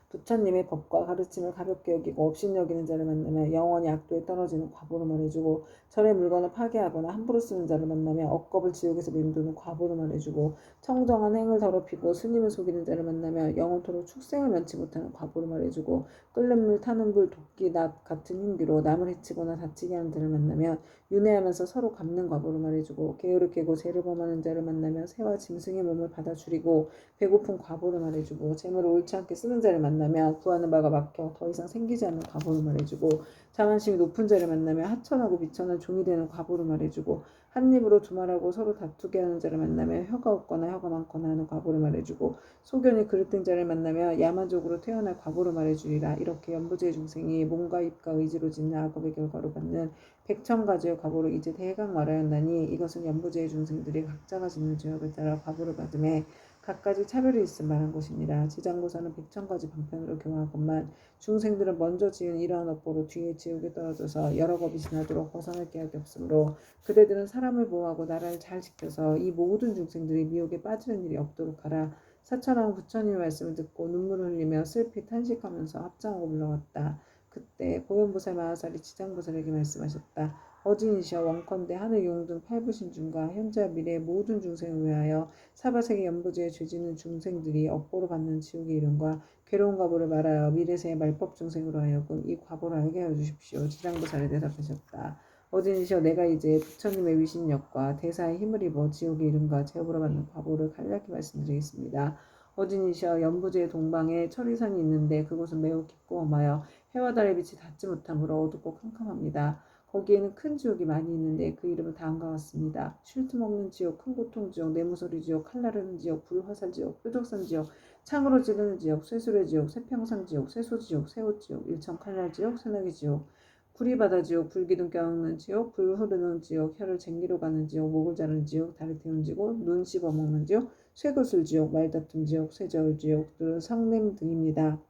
부처님의 법과 가르침을 가볍게 여기고 업신여기는 자를 만나면 영원히 악도에 떨어지는 과보를 말해주고, 절의 물건을 파괴하거나 함부로 쓰는 자를 만나면 억겁을 지옥에서 맴도는 과보를 말해주고, 청정한 행을 더럽히고 스님을 속이는 자를 만나면 영원토록 축생을 면치 못하는 과보를 말해주고, 끓는 물 타는 불 도끼 낫 같은 흉기로 남을 해치거나 다치게 하는 자를 만나면 윤회하면서 서로 갚는 과보를 말해주고, 계율을 깨고 죄를 범하는 자를 만나면 새와 짐승의 몸을 받아 줄이고 배고픈 과보를 말해주고, 재물을 옳지 않게 쓰는 자를 만나면 구하는 바가 막혀 더 이상 생기지 않는 과보를 말해주고, 자만심이 높은 자를 만나면 하천하고 비천한 종이 되는 과보를 말해주고, 한 입으로 두말하고 서로 다투게 하는 자를 만나면 혀가 없거나 혀가 많거나 하는 과보를 말해주고, 소견이 그릇된 자를 만나면 야만족으로 태어날 과보를 말해주리라. 이렇게 연부제 중생이 몸과 입과 의지로 짓는 악업의 결과로 받는 백천가지의 과보를 이제 대강 말하였나니, 이것은 연부제의 중생들이 각자가 짓는 죄업에 따라 과보를 받음에 각가지 차별이 있음 말한 것이니라. 지장보살은 백천가지 방편으로 교화하건만 중생들은 먼저 지은 이러한 업보로 뒤에 지옥에 떨어져서 여러 겁이 지나도록 벗어날 계약이 없으므로 그대들은 사람을 보호하고 나라를 잘 지켜서 이 모든 중생들이 미혹에 빠지는 일이 없도록 하라. 사천왕 부처님의 말씀을 듣고 눈물을 흘리며 슬피 탄식하면서 합장하고 물러갔다. 그때 보현보살 마하살이 지장보살에게 말씀하셨다. 어진이시여, 원컨대 하늘 용등 팔부신중과 현재와 미래의 모든 중생을 위하여 사바세계 연부제에 죄짓는 중생들이 업보로 받는 지옥의 이름과 괴로운 과보를 말하여 미래세의 말법 중생으로 하여금 이 과보를 알게 하여 주십시오. 지장보살이 대답하셨다. 어진이시여 내가 이제 부처님의 위신력과 대사의 힘을 입어 지옥의 이름과 제업으로 받는 과보를 간략히 말씀드리겠습니다. 어진이시여 연부지의 동방에 철이산이 있는데 그곳은 매우 깊고 험하여 해와 달의 빛이 닿지 못하므로 어둡고 캄캄합니다. 거기에는 큰 지옥이 많이 있는데 그 이름은 다음과 같습니다. 쉴 틈 없는 지옥, 큰 고통 지옥, 내무소리 지옥, 칼나르는 지옥, 불화살 지옥, 뾰족산 지옥, 창으로 찌르는 지옥, 쇠술의 지옥, 쇠평상 지옥, 쇠소 지옥, 새옷 지옥, 일천 칼날 지옥, 새나기 지옥, 구리바다 지옥, 불기둥 껴먹는 지옥, 불 흐르는 지옥, 혀를 쟁기로 가는 지옥, 목을 자르는 지옥, 다리 태운 지옥, 눈 씹어먹는 지옥, 쇠구슬 지옥, 말다툼 지옥, 쇠저울 지옥, 성냄 등입니다.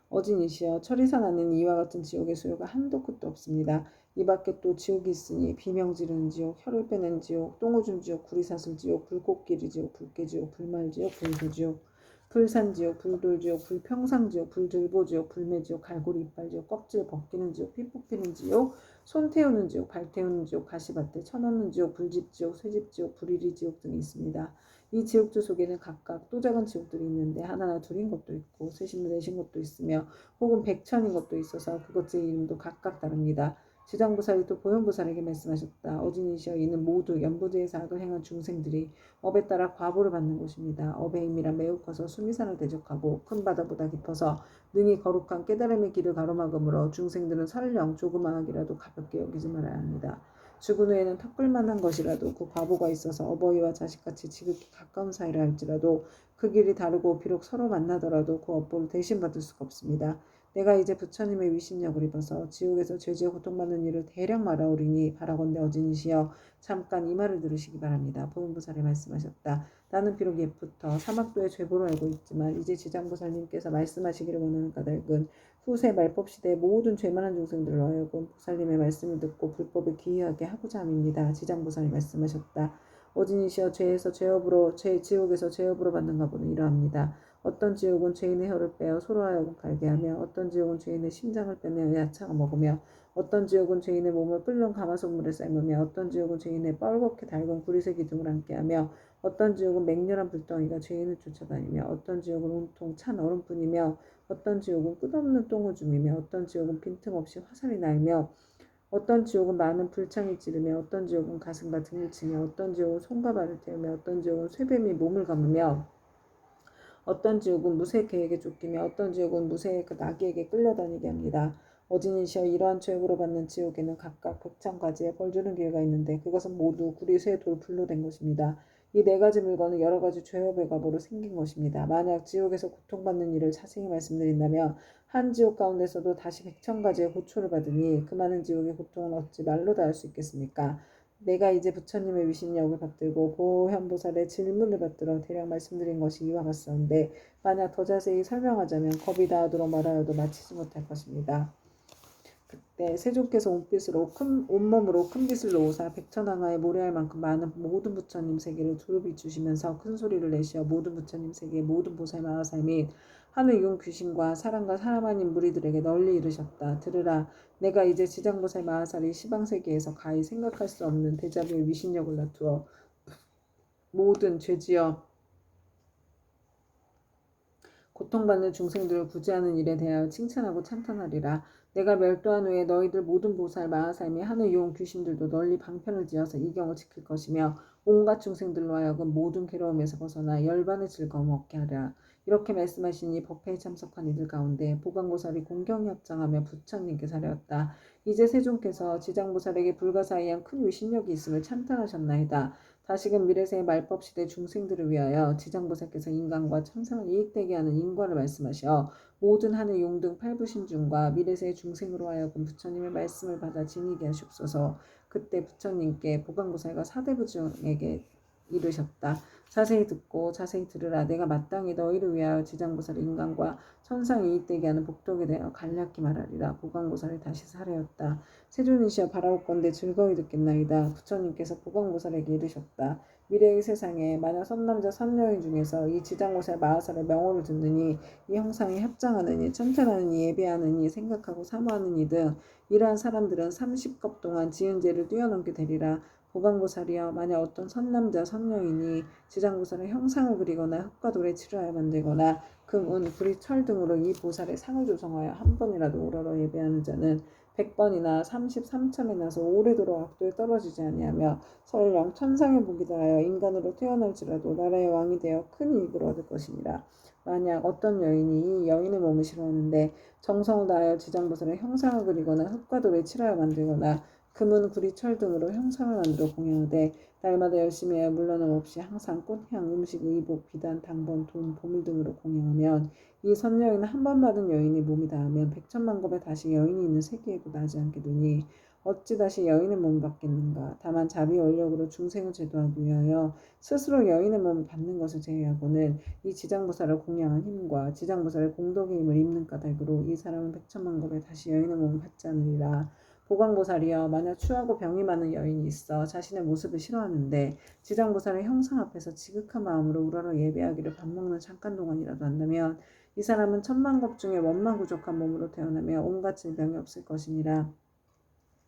어진이시여 철이산 안에는 이와 같은 지옥의 수요가 한도 끝도 없습니다. 이 밖에 또 지옥이 있으니 비명 지르는 지옥, 혀를 빼는 지옥, 똥오줌 지옥, 구리사슬 지옥, 불꽃길이 지옥, 불깨지옥, 불말지옥, 불도지옥, 불산지옥, 불돌지옥, 불평상지옥, 불들보지옥, 불매지옥, 갈고리 이빨지옥, 껍질 벗기는 지옥, 피 뽑히는 지옥, 손 태우는 지옥, 발 태우는 지옥, 가시밭에 쳐넣는 지옥, 불집지옥, 쇠집지옥, 불이리지옥 등이 있습니다. 이 지옥들 속에는 각각 또 작은 지옥들이 있는데 하나나 둘인 것도 있고 셋이나 넷인 것도 있으며 혹은 백천인 것도 있어서 그것의 이름도 각각 다릅니다. 지장보살이 또 보현보살에게 말씀하셨다. 어진이시여 이는 모두 연부지에서 악을 행한 중생들이 업에 따라 과보를 받는 곳입니다. 업의 힘이란 매우 커서 수미산을 대적하고 큰 바다보다 깊어서 능히 거룩한 깨달음의 길을 가로막으므로 중생들은 설령 조그만 악이라도 가볍게 여기지 말아야 합니다. 죽은 후에는 턱걸만한 것이라도 그 과보가 있어서 어버이와 자식같이 지극히 가까운 사이라 할지라도 그 길이 다르고 비록 서로 만나더라도 그 업보를 대신 받을 수가 없습니다. 내가 이제 부처님의 위신력을 입어서 지옥에서 죄지어 고통받는 일을 대략 말하오리니 바라건대 어진이시여 잠깐 이 말을 들으시기 바랍니다. 보현보살이 말씀하셨다. 나는 비록 옛부터 사막도의 죄보를 알고 있지만 이제 지장보살님께서 말씀하시기를 원하는 까닭은 후세 말법 시대의 모든 죄만한 중생들로 하여금 보살님의 말씀을 듣고 불법을 기이하게 하고자 함입니다. 지장보살이 말씀하셨다. 어진이시여 죄에서 죄업으로 지옥에서 죄업으로 받는 과보는 이러합니다. 어떤 지옥은 죄인의 혀를 빼어 소로 하여금 갈게 하며 어떤 지옥은 죄인의 심장을 빼내어 야채가 먹으며 어떤 지옥은 죄인의 몸을 끓는 가마솥물에 삶으며 어떤 지옥은 죄인의 뻘겋게 달군 구리새 기둥을 앉게 하며 어떤 지옥은 맹렬한 불덩이가 죄인을 쫓아다니며 어떤 지옥은 온통 찬 얼음뿐이며 어떤 지옥은 끝없는 똥오줌이며 어떤 지옥은 빈틈없이 화살이 날며 어떤 지옥은 많은 불창이 찌르며 어떤 지옥은 가슴과 등을 치며 어떤 지옥은 손과 발을 태우며 어떤 지옥은 쇠뱀이 몸을 감으며 어떤 지옥은 무쇠 개에게 쫓기며 어떤 지옥은 무쇠의 그 나귀에게 끌려다니게 합니다. 어진이시여 이러한 죄업으로 받는 지옥에는 각각 백천가지의 벌주는 길가 있는데 그것은 모두 구리, 쇠, 돌, 불로 된 것입니다. 이 네 가지 물건은 여러 가지 죄업의 과보로 생긴 것입니다. 만약 지옥에서 고통받는 일을 자세히 말씀드린다면 한 지옥 가운데서도 다시 백천가지의 고초를 받으니 그 많은 지옥의 고통은 어찌 말로 다 할 수 있겠습니까? 내가 이제 부처님의 위신력을 받들고 보현보살의 질문을 받들어 대략 말씀드린 것이 이와 같사온데 만약 더 자세히 설명하자면 겁이 다하도록 말하여도 마치지 못할 것입니다. 그때 세존께서 온몸으로 큰 빛을 놓으사 백천하나에 모래알 만큼 많은 모든 부처님 세계를 두루 비추시면서 큰 소리를 내시어 모든 부처님 세계 모든 보살 마하살 및 하늘 용 귀신과 사람과 사람 아닌 무리들에게 널리 이르셨다. 들으라. 내가 이제 지장보살 마하살이 시방세계에서 가히 생각할 수 없는 대자비의 위신력을 나투어 모든 죄지어 고통받는 중생들을 구제하는 일에 대하여 칭찬하고 찬탄하리라. 내가 멸도한 후에 너희들 모든 보살 마하살 및 하늘 용 귀신들도 널리 방편을 지어서 이 경을 지킬 것이며 온갖 중생들로 하여금 모든 괴로움에서 벗어나 열반의 즐거움 얻게 하리라. 이렇게 말씀하시니 법회에 참석한 이들 가운데 보강보살이 공경히 합장하며 부처님께 사려왔다. 이제 세존께서 지장보살에게 불가사의한 큰 위신력이 있음을 찬탄하셨나이다. 다시금 미래세의 말법시대 중생들을 위하여 지장보살께서 인간과 천상을 이익되게 하는 인과를 말씀하셔 모든 하늘 용등 팔부신중과 미래세의 중생으로 하여금 부처님의 말씀을 받아 지니게 하시옵소서. 그때 부처님께 보강보살과 사대부중에게 이르셨다. 자세히 듣고 자세히 들으라. 내가 마땅히 너희를 위하여 지장보살의 인간과 천상 이익되게 하는 복덕에 대하여 간략히 말하리라. 보강보살이 다시 사례였다. 세존이시여 바라옵건대 즐거이 듣겠나이다. 부처님께서 보강보살에게 이르셨다. 미래의 세상에 만약 선남자 선여인 중에서 이 지장보살 마하살의 명호를 듣느니 이 형상에 합장하느니 천천하느니 예배하느니 생각하고 사모하느니 등 이러한 사람들은 30겁 동안 지은 죄를 뛰어넘게 되리라. 보강보살이여 만약 어떤 선남자 선여인이 지장보살의 형상을 그리거나 흙과 돌에 칠하여 만들거나 금, 은, 구리, 철 등으로 이 보살의 상을 조성하여 한 번이라도 우러러 예배하는 자는 100번이나 33참에 나서 오래도록 악도에 떨어지지 아니하며 설령 천상의 복이 다하여 인간으로 태어날지라도 나라의 왕이 되어 큰 이익을 얻을 것이니라. 만약 어떤 여인이 이 여인의 몸을 싫어하는데 정성을 다하여 지장보살의 형상을 그리거나 흙과 돌에 칠하여 만들거나 금은 구리 철 등으로 형상을 만들어 공양하되 날마다 열심히 하여 물러남 없이 항상 꽃향, 음식, 의복, 비단, 당번, 돈, 보물 등으로 공양하면 이 선여인은 한 번 받은 여인의 몸이 닿으면 백천만급에 다시 여인이 있는 세계에도 나지 않게 되니 어찌 다시 여인의 몸을 받겠는가. 다만 자비 원력으로 중생을 제도하기 위하여 스스로 여인의 몸을 받는 것을 제외하고는 이 지장보살을 공양한 힘과 지장보살의 공덕의 힘을 입는 까닭으로 이 사람은 백천만급에 다시 여인의 몸을 받지 않으리라. 보광보살이여, 만약 추하고 병이 많은 여인이 있어 자신의 모습을 싫어하는데 지장보살의 형상 앞에서 지극한 마음으로 우러러 예배하기를 밥 먹는 잠깐 동안이라도 한다면 이 사람은 천만급 중에 원만구족한 몸으로 태어나며 온갖 질병이 없을 것이니라.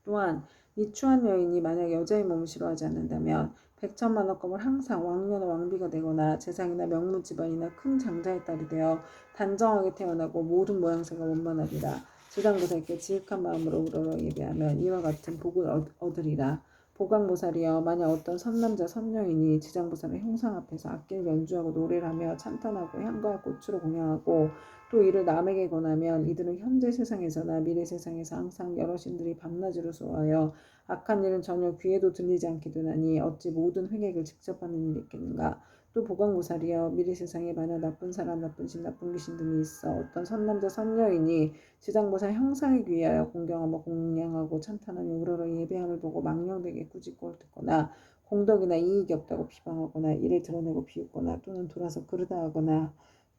또한 이 추한 여인이 만약 여자의 몸을 싫어하지 않는다면 백천만억금을 항상 왕녀나 왕비가 되거나 재상이나 명문집안이나 큰 장자의 딸이 되어 단정하게 태어나고 모든 모양새가 원만하리라. 지장보살께 지극한 마음으로 우러러 예배하면 이와 같은 복을 얻으리라. 보광보살이여, 만약 어떤 선남자 선여인이 지장보살의 형상 앞에서 악기를 연주하고 노래를 하며 찬탄하고 향과 꽃으로 공양하고 또 이를 남에게 권하면 이들은 현재 세상에서나 미래 세상에서 항상 여러 신들이 밤낮으로 수호하여 악한 일은 전혀 귀에도 들리지 않게 되나니 어찌 모든 횡액을 직접 하는 일이 있겠는가. 또 보광보살이여, 미래 세상에 만약 나쁜 사람, 나쁜 신, 나쁜 귀신 등이 있어 어떤 선남자 선여인이 지장보살 형상에 귀하여 공경하며 공양하고 찬탄하며 우러러 예배함을 보고 망령되게 꾸짖고 듣거나 공덕이나 이익이 없다고 비방하거나 이를 드러내고 비웃거나 또는 돌아서 그르다하거나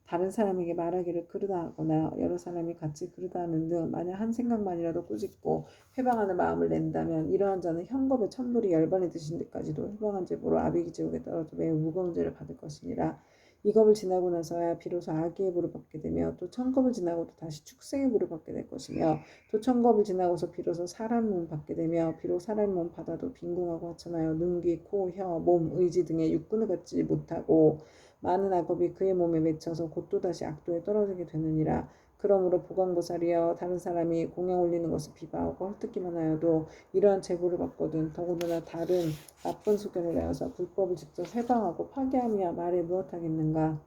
다른 사람에게 말하기를 그르다하거나 여러 사람이 같이 그르다하는 등 만약 한 생각만이라도 꾸짖고 회방하는 마음을 낸다면 이러한 자는 현겁에 천불이 열반이 드신 데까지도 회방한 죄보로 아비기 지옥에 떨어져 매우 무거운 죄를 받을 것이니라. 이 겁을 지나고 나서야 비로소 아기의 부를 받게 되며 또 천겁을 지나고도 다시 축생의 부를 받게 될 것이며 또 천겁을 지나고서 비로소 사람 몸 받게 되며 비록 사람 몸 받아도 빈궁하고 하찮아요. 눈, 귀, 코, 혀, 몸, 의지 등의 육군을 갖지 못하고 많은 악업이 그의 몸에 맺혀서 곧 또다시 악도에 떨어지게 되느니라. 그러므로 보광보살이여, 다른 사람이 공양 올리는 것을 비방하고 헐뜯기만 하여도 이러한 제보를 받거든 더군다나 다른 나쁜 소견을 내어서 불법을 직접 해방하고 파괴함이야 말에 무엇하겠는가.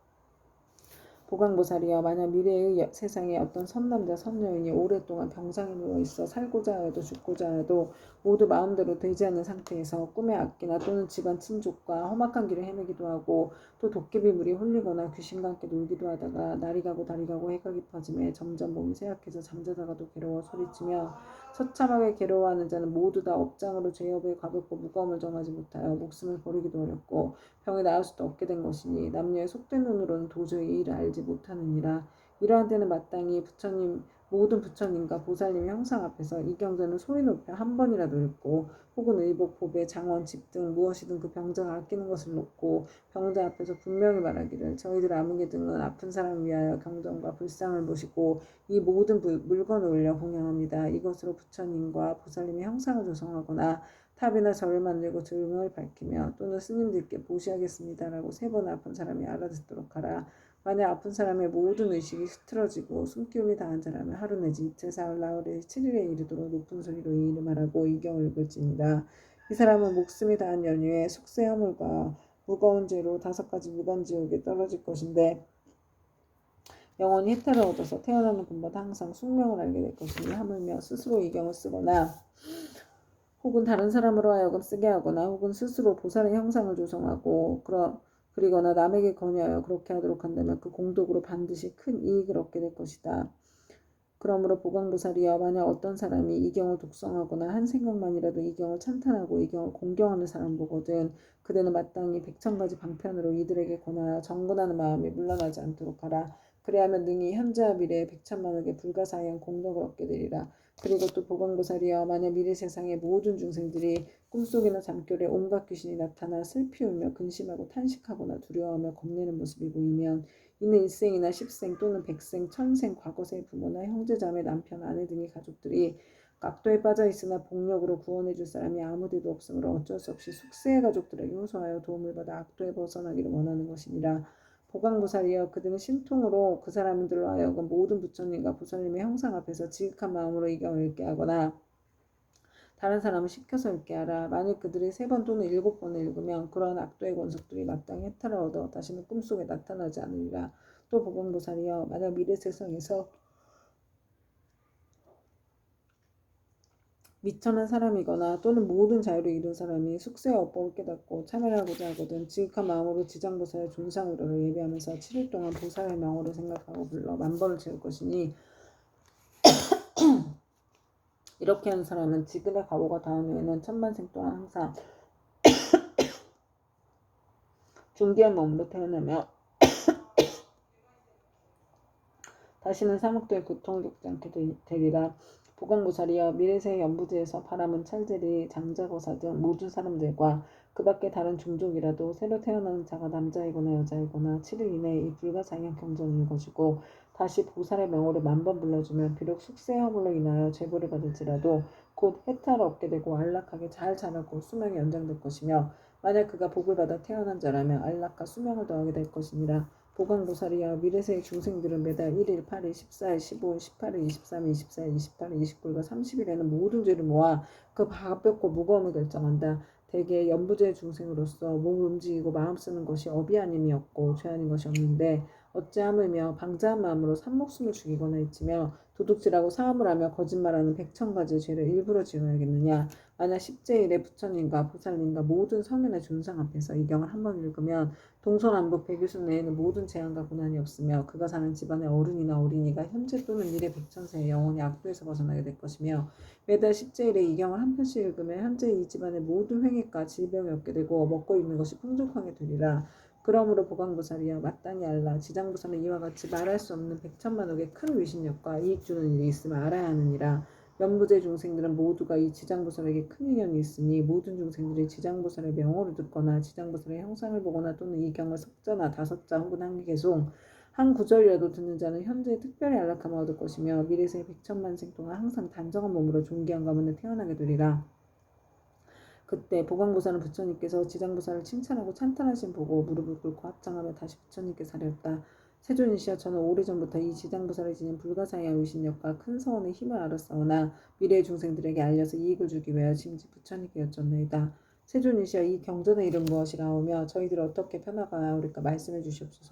보광보살이여, 만약 미래의 세상에 어떤 선남자 선여인이 오랫동안 병상에 누워있어 살고자 하여도 죽고자 하여도 모두 마음대로 되지 않는 상태에서 꿈의 악기나 또는 집안 친족과 험악한 길을 헤매기도 하고 또 도깨비 물이 홀리거나 귀신과 함께 놀기도 하다가 날이 가고 달이 가고 해가 깊어짐에 점점 몸이 쇠약해서 잠자다가도 괴로워 소리치며 처참하게 괴로워하는 자는 모두 다 업장으로 죄업의 가볍고 무거움을 정하지 못하여 목숨을 버리기도 어렵고 병이 나을 수도 없게 된 것이니 남녀의 속된 눈으로는 도저히 이를 알지 못하느니라. 이러한 때는 마땅히 부처님 모든 부처님과 보살님의 형상 앞에서 이 경전을 소리 높여 한 번이라도 읽고 혹은 의복, 보배, 장원, 집 등 무엇이든 그 병자가 아끼는 것을 놓고 병자 앞에서 분명히 말하기를 저희들 아무개 등은 아픈 사람을 위하여 경전과 불상을 모시고 이 모든 물건을 올려 공양합니다. 이것으로 부처님과 보살님의 형상을 조성하거나 탑이나 절을 만들고 등을 밝히며 또는 스님들께 보시하겠습니다라고 3번 아픈 사람이 알아듣도록 하라. 만약 아픈 사람의 모든 의식이 흐트러지고 숨기움이 다한 자라면 하루 내지 이틀, 사흘, 나흘에 7일에 이르도록 높은 소리로 이 이름 하라고 이 경을 읽을지니라. 이 사람은 목숨이 다한 연휴에 숙세 허물과 무거운 죄로 5가지 무간지옥에 떨어질 것인데 영원히 해탈을 얻어서 태어나는 분마다 항상 숙명을 알게 될 것이니 하물며 스스로 이 경을 쓰거나 혹은 다른 사람으로 하여금 쓰게 하거나 혹은 스스로 보살의 형상을 조성하고 그리거나 남에게 권유하여 그렇게 하도록 한다면 그 공덕으로 반드시 큰 이익을 얻게 될 것이다. 그러므로 보광보살이여, 만약 어떤 사람이 이 경을 독성하거나 한 생각만이라도 이 경을 찬탄하고 이 경을 공경하는 사람 보거든 그대는 마땅히 100,000가지 방편으로 이들에게 권하여 정근하는 마음이 물러나지 않도록 하라. 그래야면 능히 현재와 미래에 100,000만억의 불가사의한 공덕을 얻게 되리라. 그리고 또 보광보살이여, 만약 미래 세상의 모든 중생들이 꿈속이나 잠결에 온갖 귀신이 나타나 슬피 울며 근심하고 탄식하거나 두려워하며 겁내는 모습이 보이면 이는 일생이나 10생 또는 100생, 1000생 과거세의 부모나 형제자매, 남편, 아내 등의 가족들이 악도에 빠져 있으나 복력으로 구원해 줄 사람이 아무데도 없으므로 어쩔 수 없이 숙세의 가족들에게 호소하여 도움을 받아 악도에 벗어나기를 원하는 것이니라. 보강보살이여 그들은 신통으로 그 사람들로 하여금 모든 부처님과 보살님의 형상 앞에서 지극한 마음으로 이 경을 읽게 하거나 다른 사람을 시켜서 읽게 하라. 만일 그들이 3번 또는 7번을 읽으면 그러한 악도의 권속들이 마땅히 해탈을 얻어 다시는 꿈속에 나타나지 않으리라. 또 보강보살이여 만약 미래 세상에서 미천한 사람이거나 또는 모든 자유를 이룬 사람이 숙세와 업법을 깨닫고 참여하고자 하거든 지극한 마음으로 지장보살의 존상으로를 예배하면서 7일 동안 보살의 명호를 생각하고 불러 만번을 채울 것이니 이렇게 하는 사람은 지금의 과거가 닿은 후에는 천만생 동안 항상 존귀한 몸으로 태어나며 다시는 사목도에 고통을 겪지 않게 되리라. 보강보살이여 미래세 연부지에서 바람은 찰제리 장자거사 등 모든 사람들과 그 밖에 다른 종족이라도 새로 태어나는 자가 남자이거나 여자이거나 7일 이내에 이 불가사의한 경전을 읽어주고 다시 보살의 명호를 만번 불러주면 비록 숙세의 허물로 인하여 제보를 받을지라도 곧 해탈을 얻게 되고 안락하게 잘 자라고 수명이 연장될 것이며 만약 그가 복을 받아 태어난 자라면 안락과 수명을 더하게 될 것이니라. 보강보살이여 미래세의 중생들은 매달 1일, 8일, 14일, 15일, 18일, 23일, 24일, 28일, 29일과 30일에는 모든 죄를 모아 그 가볍고 무거움을 결정한다. 대개 연부제의 중생으로서 몸을 움직이고 마음 쓰는 것이 업이 아님이 없고 죄 아닌 것이 없는데 어찌하물며 방자한 마음으로 산목숨을 죽이거나 해치며 도둑질하고 사함을 하며 거짓말하는 100,000가지의 죄를 일부러 지어야겠느냐. 만약 10제1의 부처님과 보살님과 모든 성현의 존상 앞에서 이 경을 한번 읽으면 동서남북 백유순 내에는 모든 재앙과 고난이 없으며 그가 사는 집안의 어른이나 어린이가 현재 또는 미래 백천세에 영원히 악도에서 벗어나게 될 것이며 매달 10제일에 이 경을 한 편씩 읽으면 현재 이 집안의 모든 횡액과 질병이 없게 되고 먹고 입는 것이 풍족하게 되리라. 그러므로 보강보살이여 마땅히 알라. 지장보살은 이와 같이 말할 수 없는 100,000만억의 큰 위신력과 이익 주는 일이 있음을 알아야 하느니라. 연부제 중생들은 모두가 이 지장보살에게 큰 인연이 있으니 모든 중생들이 지장보살의 명호를 듣거나 지장보살의 형상을 보거나 또는 이 경을 석자나 5자 혹은 한 개송 한 구절이라도 듣는 자는 현재 특별히 안락함을 얻을 것이며 미래세 100,000만생 동안 항상 단정한 몸으로 존귀한 가문에 태어나게 되리라. 그때 보강보살은 부처님께서 지장보살을 칭찬하고 찬탄하신 보고 무릎을 꿇고 합장하며 다시 부처님께 아뢰었다. 세존이시여 저는 오래전부터 이 지장보살이 지닌 불가사의한 위신력과 큰 서원의 힘을 알았사오나 미래의 중생들에게 알려서 이익을 주기 위하여 짐짓 부처님께 여쭙나이다. 세존이시여 이 경전의 이름 무엇이라오며 저희들을 어떻게 편화가야 하오리까 말씀해 주시옵소서.